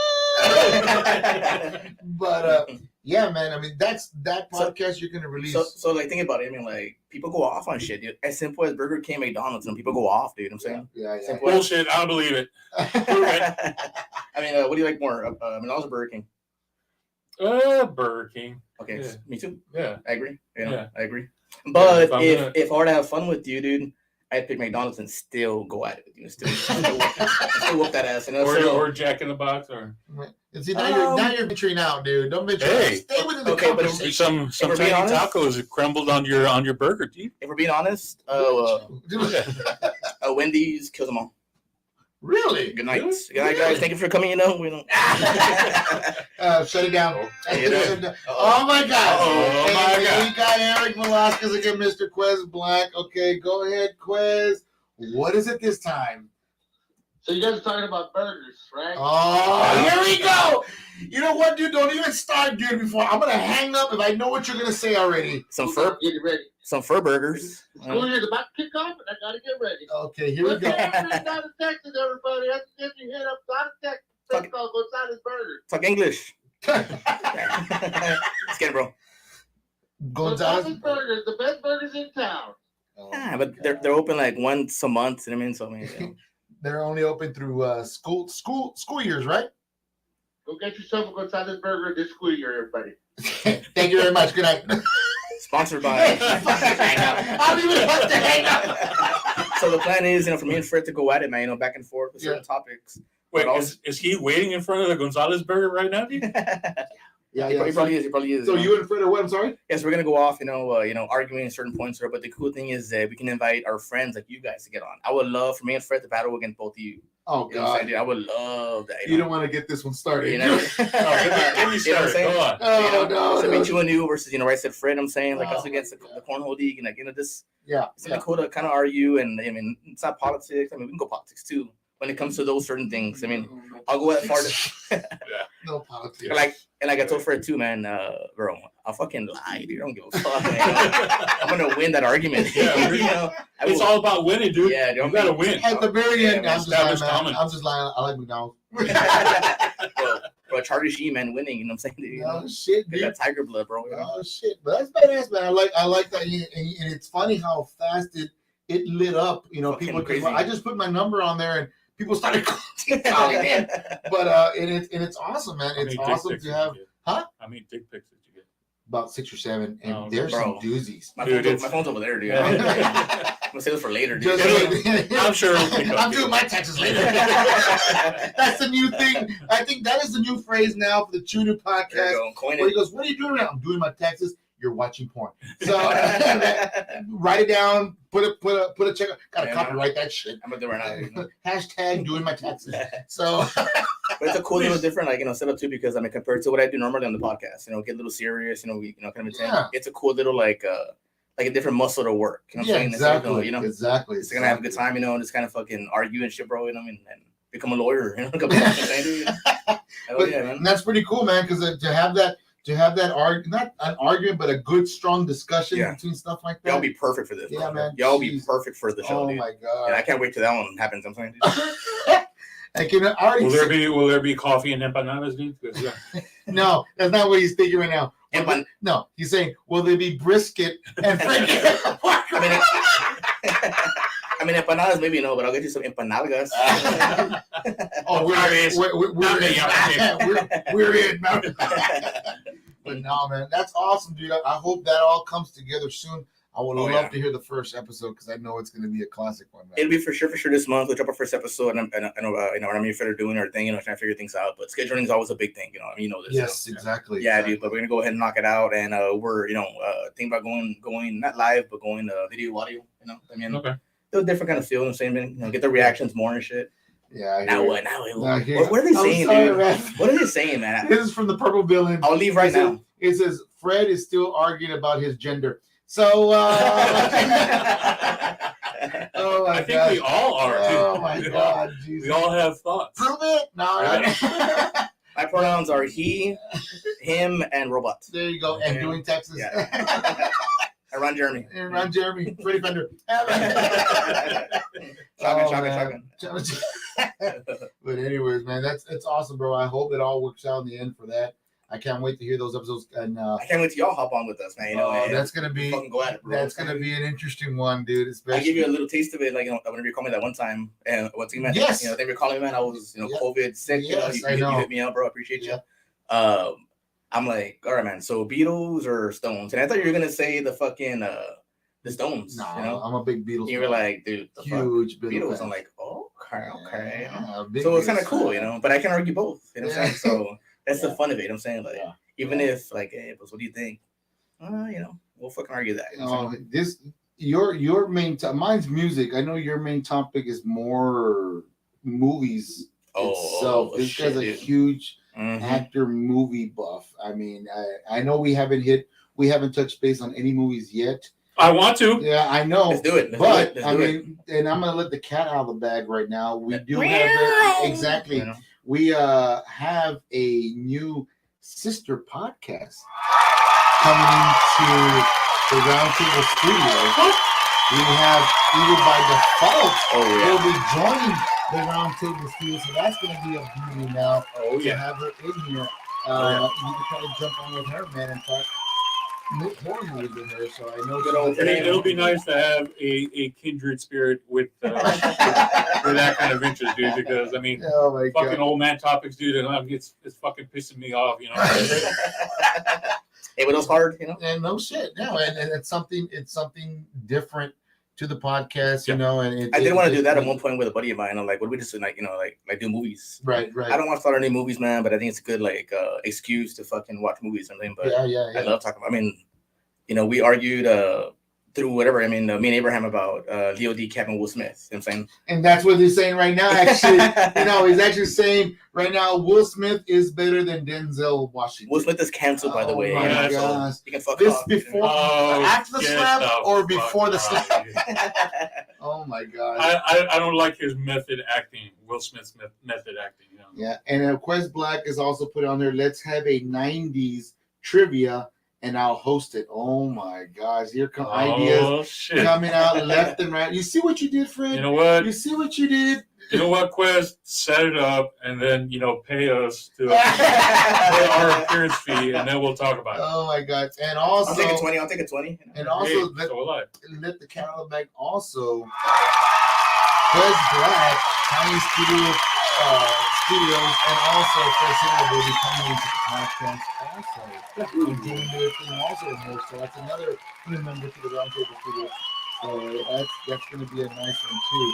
S1: But yeah, man. I mean, that's that podcast you're gonna release.
S3: So like, think about it. I mean, like, people go off on shit, dude. As simple as Burger King, McDonald's, and people go off, dude. I'm saying,
S1: yeah.
S2: Bullshit. I don't believe it.
S3: I mean, what do you like more, McDonald's or Burger King?
S2: Burger King.
S3: Okay,
S2: yeah.
S3: Me too.
S2: Yeah,
S3: I agree. I agree. But if I were to have fun with you, dude, I'd pick McDonald's and still go at it with you. Still whoop that ass. You know?
S2: Or Jack in the Box, or.
S1: See, now you're venturing out, dude. Don't venture out. Stay within the company.
S2: But some tiny tacos crumbled on your burger, dude.
S3: If we're being honest, Wendy's kills them all.
S1: Really?
S3: Good night. Good night, guys. Thank you for coming. You know, we don't.
S1: Shut it down. Oh my God. We got Eric Velasquez again, Mr. Quez Black. Okay, go ahead, Quez. What is it this time?
S5: So you guys are talking about burgers, right?
S1: Oh, here we go. You know what, dude? Don't even start, dude. Before I'm gonna hang up if I know what you're gonna say already.
S3: Some fur burgers.
S5: School year's about to kick off, and I gotta get ready.
S1: Okay, here we go.
S5: Down to Texas, everybody. That's if you hit up out of Texas. It's called Gonzalez Burger.
S3: Talk English. Let's get it, bro.
S5: Gonzalez Burgers, the best burgers in town.
S3: Yeah, but they're open like once a month. You know what I mean? So I mean, you know.
S1: They're only open through school years, right?
S5: Go get yourself a Gonzalez Burger this school year, everybody.
S1: Thank you very much. Good night.
S3: Sponsored by.
S1: I don't even have to hang up.
S3: So the plan is, for me and Fred to go at it, man. Back and forth with certain topics.
S2: Wait, is he waiting in front of the Gonzalez Burger right now, dude?
S3: Yeah, he probably is.
S1: So you and Fred are what? I'm sorry?
S3: Yes, we're gonna go off, arguing certain points there. But the cool thing is that we can invite our friends like you guys to get on. I would love for me and Fred to battle against both of you.
S1: Oh God,
S3: I would love that.
S1: You don't want to get this one started.
S3: Get me started.
S2: Go on.
S3: No. So me and versus right said Fred. I'm saying us against the cornhole league, and this.
S1: Yeah.
S3: It's cool to kind of argue, and I mean it's not politics. I mean we can go politics too when it comes to those certain things. I mean I'll go as far as
S1: No politics.
S3: And like I told Fred too, man, bro, I'll fucking lie, dude. I don't give a fuck, man. I'm gonna win that argument.
S2: Yeah, it's all about winning, dude.
S3: Yeah,
S2: you gotta win.
S1: At the very end,
S2: I'm just
S1: lying. I like McDonald's.
S3: Bro, Charlie Sheen, man, winning. You know what I'm saying? Dude,
S1: oh shit, dude.
S3: That tiger blood, bro.
S1: Oh shit, but that's badass, man. I like that, and it's funny how fast it lit up. You know, people. I just put my number on there and people started calling in. But it's awesome, man. It's awesome to have. Huh?
S2: How many dick pics did you get?
S1: About 6 or 7, and there's some doozies.
S3: My phone's over there, dude. I'm gonna save this for later, dude.
S2: I'm sure.
S1: I'm doing my taxes later. That's the new thing. I think that is the new phrase now for the True New podcast. Where he goes, "What are you doing now?" I'm doing my taxes. You're watching porn. So write it down. Put a check. Gotta copyright that shit.
S3: I'm gonna do it right now.
S1: Hashtag doing my taxes. So,
S3: but it's a cool little different, setup too, because compared to what I do normally on the podcast, get a little serious, we kind of it's a cool little like a different muscle to work. You know what I'm saying?
S1: Exactly.
S3: It's gonna have a good time, and just kind of fucking argue and shit, bro. And become a lawyer.
S1: But that's pretty cool, man. Because to have that not an argument, but a good, strong discussion between stuff like that.
S3: Y'all be perfect for this.
S1: Yeah, man.
S3: Y'all be perfect for the show.
S1: Oh
S3: dude.
S1: My god!
S3: And I can't wait till that one happens. I'm saying.
S2: Will there be coffee and empanadas, dude?
S1: No, that's not what he's thinking right now. No, he's saying, will there be brisket and freaking?
S3: I mean, empanadas maybe no, but I'll get you some empanadas.
S1: We're in. But no, man, that's awesome, dude. I hope that all comes together soon. I would love to hear the first episode because I know it's going to be a classic one. Man.
S3: It'll be for sure this month. We'll drop our first episode, and I know, I'm here doing our thing, trying to figure things out. But scheduling is always a big thing, this.
S1: Yes, exactly.
S3: Yeah, dude. But we're gonna go ahead and knock it out, and we're thinking about going not live, but going video audio.
S2: Okay.
S3: A different kind of feel, get the reactions more and shit.
S1: Yeah.
S3: What are they saying, dude? Man. What are they saying, man?
S1: This is from the Purple Villain.
S3: I'll leave right now.
S1: It says Fred is still arguing about his gender. So, oh my
S2: I think we all are.
S1: Oh my God, Jesus.
S2: We all have thoughts.
S1: Prove it. No,
S3: my pronouns are he, him, and robot.
S1: There you go. And doing Texas.
S3: Yeah. Around Jeremy.
S1: Freddie Fender.
S3: Shotgun.
S1: But anyways, man, it's awesome, bro. I hope it all works out in the end for that. I can't wait to hear those episodes, and I
S3: can't wait till y'all hop on with us, man.
S1: That's gonna be
S3: go at it, bro.
S1: That's gonna be an interesting one, dude. Especially,
S3: I give you a little taste of it, whenever you call me that one time, and what's man?
S1: Yes,
S3: they were calling me, man. I was, COVID sick.
S1: Yes,
S3: you hit me up, bro. I appreciate you. I'm like, all right, man. So Beatles or Stones? And I thought you were gonna say the fucking the Stones.
S1: No, I'm a big Beatles.
S3: You were like, dude, the
S1: huge
S3: Beatles. I'm like, okay. So it's kind of cool, But I can argue both. You know what I'm saying? So that's the fun of it. I'm saying, even if hey, but what do you think? We'll fucking argue that.
S1: Your main mine's music. I know your main topic is more movies itself. This guy's a huge actor movie buff. I mean, I know we haven't touched base on any movies yet.
S2: I want to.
S1: Yeah, I know.
S3: Let's do it.
S1: And I'm gonna let the cat out of the bag right now. We do have exactly. We have a new sister podcast coming to the Roundtable Studios. We have either by default, we'll be joining the Roundtable Studios, so that's going to be a beauty now. To have her in here. You can try to jump on with her, man, and talk more movies with her. So I know
S2: it'll be nice to have a kindred spirit with that kind of interest, dude. Because I mean, fucking old man topics, dude, and it's fucking pissing me off,
S3: Hey, but it was hard,
S1: And no shit, no, and it's something different to the podcast, And
S3: I did want to do that at one point with a buddy of mine. I'm like, what do we just like do movies?
S1: Right.
S3: I don't watch a lot of new movies, man, but I think it's a good excuse to fucking watch movies and everything. But I love talking about. I mean, we argued through whatever. I mean, me and Abraham about Leo DiCaprio and Will Smith. You know what I'm saying?
S1: And that's what he's saying right now. Actually, he's actually saying right now Will Smith is better than Denzel Washington.
S3: Will Smith is canceled, by the way.
S1: My gosh.
S3: So you can fuck
S1: this
S3: off.
S1: Before, after the slap, or before the slap? Oh my god!
S2: I don't like his method acting. Will Smith's method acting.
S1: Yeah, and Quest Black is also put on there. Let's have a 90s trivia, and I'll host it. Oh my gosh, here come ideas coming out left and right. You see what you did, Fred?
S2: You know what?
S1: You see what you did?
S2: You know what, Quest? Set it up and then, pay us to pay our appearance fee, and then we'll talk about it.
S1: Oh my God. And also,
S3: I'll take a 20.
S1: And also, let the Cadillac also Quest Black, Chinese Studios, and also Fresno will be coming into the podcast also. And doing their thing also in here. So that's another member to the Roundtable Studio. So that's going to be a nice one too.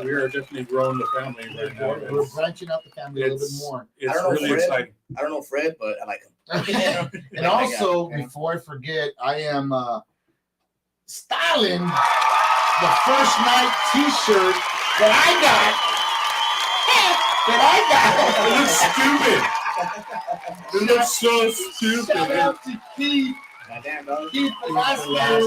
S2: We are definitely growing the family right now.
S1: We're branching out the family a little bit more.
S2: It's really exciting.
S3: I don't know Fred, but I like him.
S1: And also, before I forget, I am styling the first night T-shirt that I got.
S2: It looks stupid. It looks so stupid.
S1: Shout out to Keith. Keith Velasquez,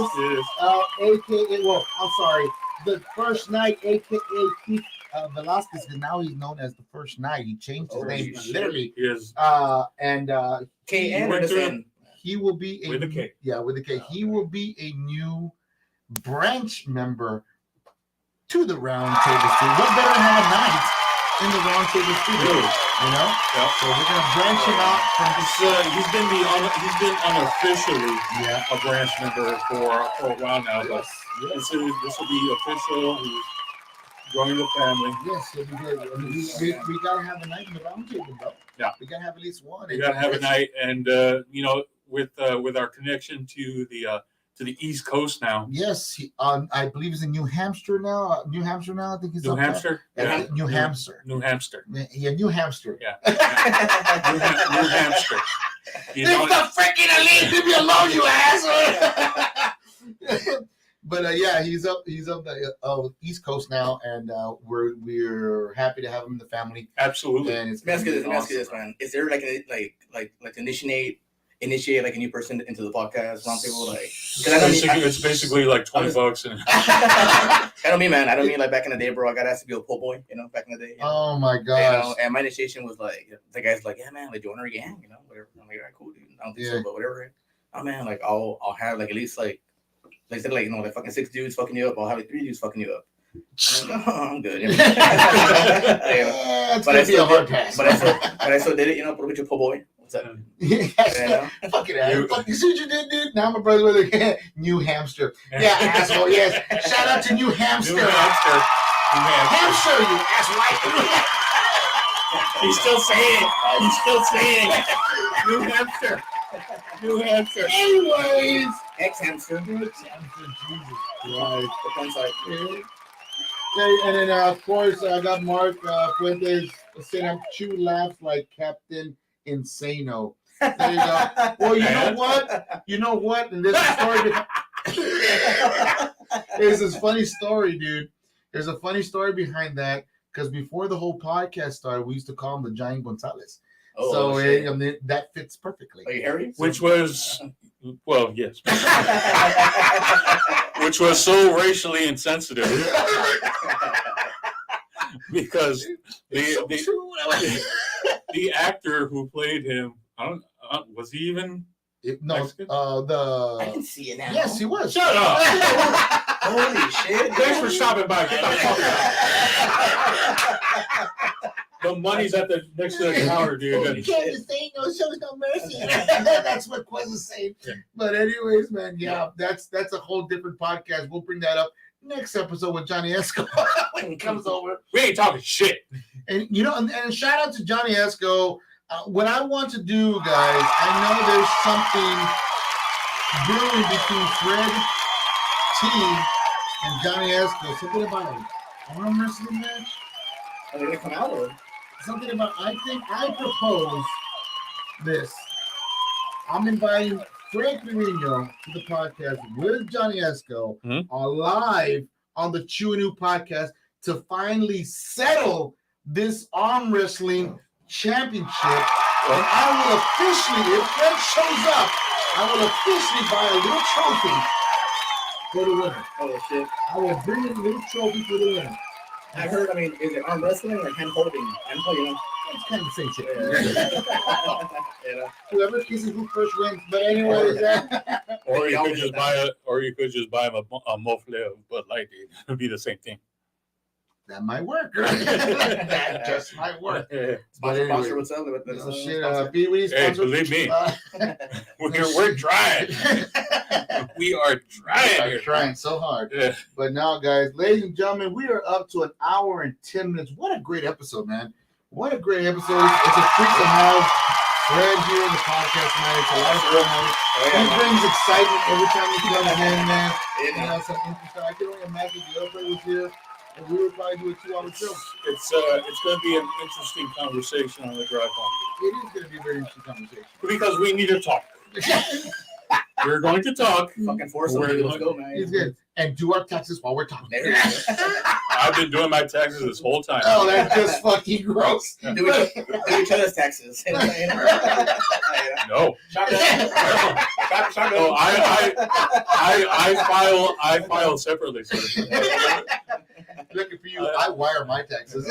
S1: aka, well, I'm sorry, the first night, aka Keith Velasquez, and now he's known as the first night. He changed his name literally.
S2: Yes.
S3: K-N
S1: he will be
S2: with a K.
S1: Yeah, with a K. He will be a new branch member to the Roundtable Studio. What better than have a night in the Roundtable Studio? Yeah. So we're gonna branch him out from this.
S2: He's been unofficially a branch member for a while now. But this will be official. He's joining the family.
S1: Yes, it'll be good. I mean, we gotta have a night in the Roundtable, bro.
S2: Yeah,
S1: we gotta have at least one.
S2: We gotta have a night, and with our connection to the East Coast now.
S1: Yes, I believe he's in New Hampshire now. I think he's
S2: New Hampshire.
S1: Yeah. New Hampshire.
S2: New Hampshire.
S1: Yeah, New Hampshire.
S2: Yeah. New Hampshire.
S1: It's the freaking elite. Leave me alone, you asshole. But he's up the East Coast now, and we're happy to have him in the family.
S2: Absolutely.
S1: And it's
S3: let me ask you this, man. Is there like initiate like a new person into the podcast roundtable,
S2: it's basically like $20 and
S3: I don't mean like back in the day, bro. I got asked to be a po' boy, back in the day.
S1: Oh my gosh.
S3: And my initiation was like, the guy's like, yeah, man, like, do you want to gang, whatever. I'm like, all right, cool, dude. I don't think so, but whatever. Oh man, like I'll have like at least like said, like like fucking 6 dudes fucking you up. I'll have like 3 dudes fucking you up. I'm good.
S1: But I still hard pass.
S3: But I still did it, put a bitch of po' boy.
S1: Fucking ass. You see what you did, dude? Now my brother with a New Hampshire. Yeah, asshole. Yes. Shout out to New Hampshire.
S2: New Hampshire.
S1: You asswipe.
S2: He's still saying it. New Hampshire. New Hampshire.
S1: Anyways.
S3: Ex-Hampshire.
S1: Jesus Christ. And then, of course, I got Mark Fuentes saying I'm chew laughs like Captain Insano. There you go. Well, you know what? And there's a story. There's this funny story, dude. There's a funny story behind that because before the whole podcast started, we used to call him the Giant Gonzalez. So that fits perfectly.
S3: Are you Harry?
S2: Which was, well, yes. Which was so racially insensitive. Because the actor who played him, was he even Mexican?
S3: I can see it now.
S1: Yes, he was.
S2: Shut up.
S3: Holy shit.
S2: Thanks for stopping by. Get the fuck out. The money's at the next to the counter, dude.
S1: You can't just say no show no mercy. That's what Quest is saying. Yeah. But anyways, man, that's a whole different podcast. We'll bring that up next episode with Johnny Esco when he comes over.
S2: We ain't talking shit.
S1: And and shout out to Johnny Esco. What I want to do, guys, I know there's something brewing between Fred T and Johnny Esco. Something about an arm wrestling match.
S3: Are they gonna come out or
S1: something about? I think I propose this. I'm inviting Frank Marino to the podcast with Johnny Esco live on the Chew and New podcast to finally settle this arm wrestling championship. And I will officially, if Fred shows up, I will officially buy a little trophy for the winner.
S3: Oh shit!
S1: I will bring a little trophy for the winner.
S3: I heard. I mean, is it arm wrestling or hand holding?
S1: It's kind of the same shit. Whoever kisses who first wins. But anyways,
S2: or you could just buy him a muffler of Bud Light. It'd be the same thing.
S1: That might work. That just might work.
S3: Sponsor, what's up?
S2: Hey, believe me, we're trying. We are trying.
S1: We're trying so hard. Yeah. But now, guys, ladies and gentlemen, we are up to 1 hour and 10 minutes. What a great episode, man. What a great episode. It's a treat to have Fred here in the podcast, man. It's a lot of fun. He brings excitement every time he comes in, man. Some interesting. I can only imagine the other was here. And we would probably do a 2-hour show.
S2: It's going to be an interesting conversation on the drive home.
S1: It is going to be a very interesting conversation.
S2: Because we need to talk. We're going to talk.
S3: Fucking force them to go, man.
S1: He's good. And do our taxes while we're talking.
S2: I've been doing my taxes this whole time.
S1: Oh, that's just fucking gross.
S3: Do each other's taxes.
S2: No. No, I file separately. So.
S1: Looking for you, I wire my taxes.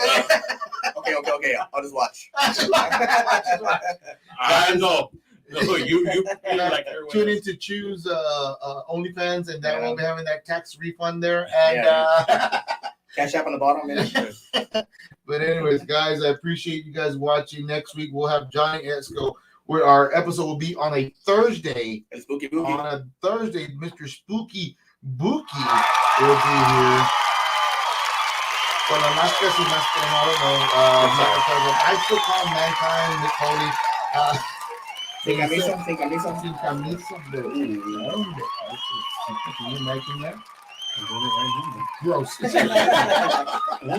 S3: Okay. I'll just watch.
S2: I know. No, you like
S1: tune in to choose OnlyFans, and then we'll be having that tax refund there. And
S3: Cash App on the bottom, man.
S1: But anyways, guys, I appreciate you guys watching. Next week we'll have Johnny Esco, where our episode will be on a Thursday.
S3: Spooky Bookie.
S1: On a Thursday, Mr. Spooky Bookie will be here. Well, I'm not guessing that's I don't know. I still call him Mankind, Nick Foley.
S3: Sin camisa.
S1: Can you imagine that?
S2: I'm doing it right now.
S1: Gross.
S3: I'm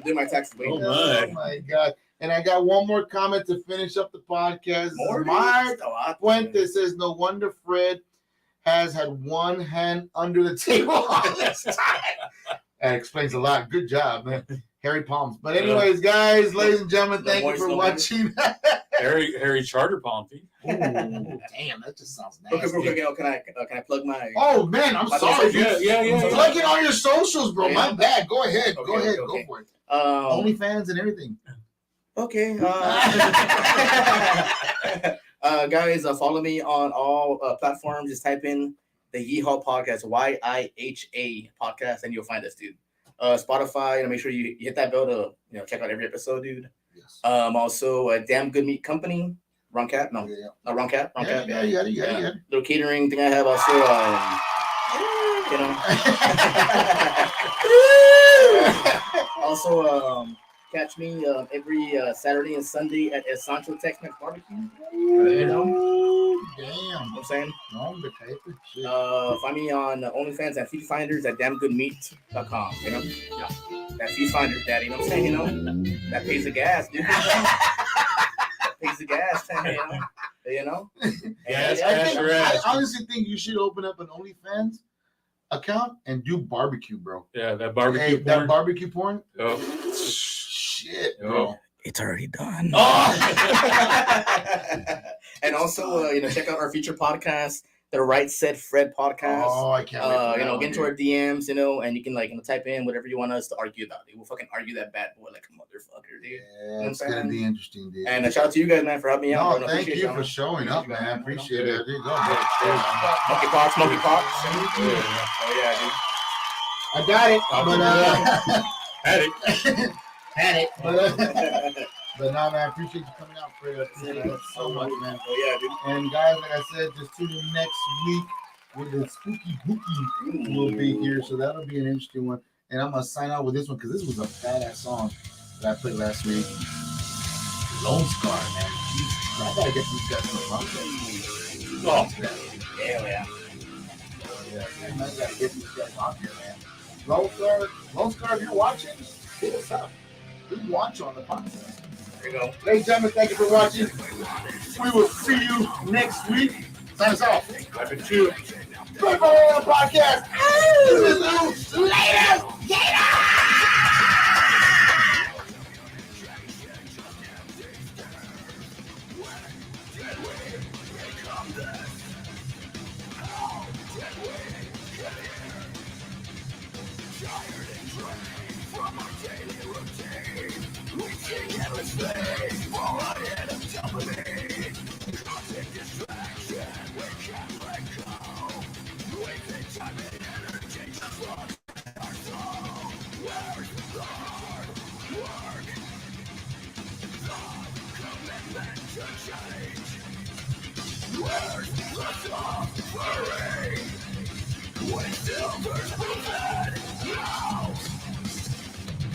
S3: doing my taxes.
S1: Oh my God. And I got one more comment to finish up the podcast. Mark Puente says, no wonder Fred has had one hand under the table all this time. That explains a lot. Good job, man. Harry Palms. But anyways, guys, ladies and gentlemen, thank you for watching.
S2: Harry Charter Palmsy.
S1: Damn, that just sounds nasty.
S3: Okay, can I plug my?
S1: Oh man, I'm sorry.
S2: Yeah.
S1: Plug it on your socials, bro. My bad. Go ahead.
S3: Okay,
S1: Go ahead.
S3: okay.
S1: Go for it. OnlyFans and everything.
S3: Okay. Guys, follow me on all platforms. Just type in the Yeehaw Podcast, YIHA Podcast, and you'll find us, dude. Spotify, make sure you hit that bell to check out every episode, dude. Yes. Also, Damn Good Meat Company, Wrong Cat, no, Wrong Cat.
S1: Yeah.
S3: Little catering thing I have also. Also, catch me every Saturday and Sunday at Sancho Tex-Mex Barbecue.
S1: Damn.
S3: You know what I'm saying? Find me on OnlyFans at FeedFinders at damngoodmeat.com. Yeah. That FeedFinders, daddy. You know what I'm saying? That pays the gas, dude. That pays the gas,
S1: I honestly think you should open up an OnlyFans account and do barbecue, bro.
S2: Yeah, that barbecue porn.
S1: That barbecue porn.
S2: Oh.
S1: Shit, bro.
S3: It's already done. And also, check out our feature podcast, the Right Said Fred podcast.
S1: Oh, I can't wait.
S3: Get into our DMs, and you can type in whatever you want us to argue about. We'll fucking argue that bad boy like a motherfucker, dude.
S1: Yeah, it's gonna be interesting, dude.
S3: And shout out to you guys, man, for helping me out.
S1: No, thank you for showing up, man. Appreciate it. Dude,
S3: Monkey pox. Oh yeah, dude.
S1: I got it. Had it. But no, man, I appreciate you coming out, Fred. I appreciate it so much, man.
S3: Oh yeah, dude.
S1: And guys, like I said, just tune in next week with the Spooky Bookie will be here, so that'll be an interesting one. And I'm gonna sign out with this one because this was a badass song that I played last week. Lone Scar, man. Jesus, I gotta get these guys on the podcast.
S3: Yeah.
S1: Man, I gotta get these guys on here, man. Lone Scar, if you're watching, hit us up. We want you on the podcast. There you go. Ladies and gentlemen, thank you for watching. We will see you next week. Sign us off.
S2: I've 2.
S1: Podcast. Later. Tired and drained from our Where's the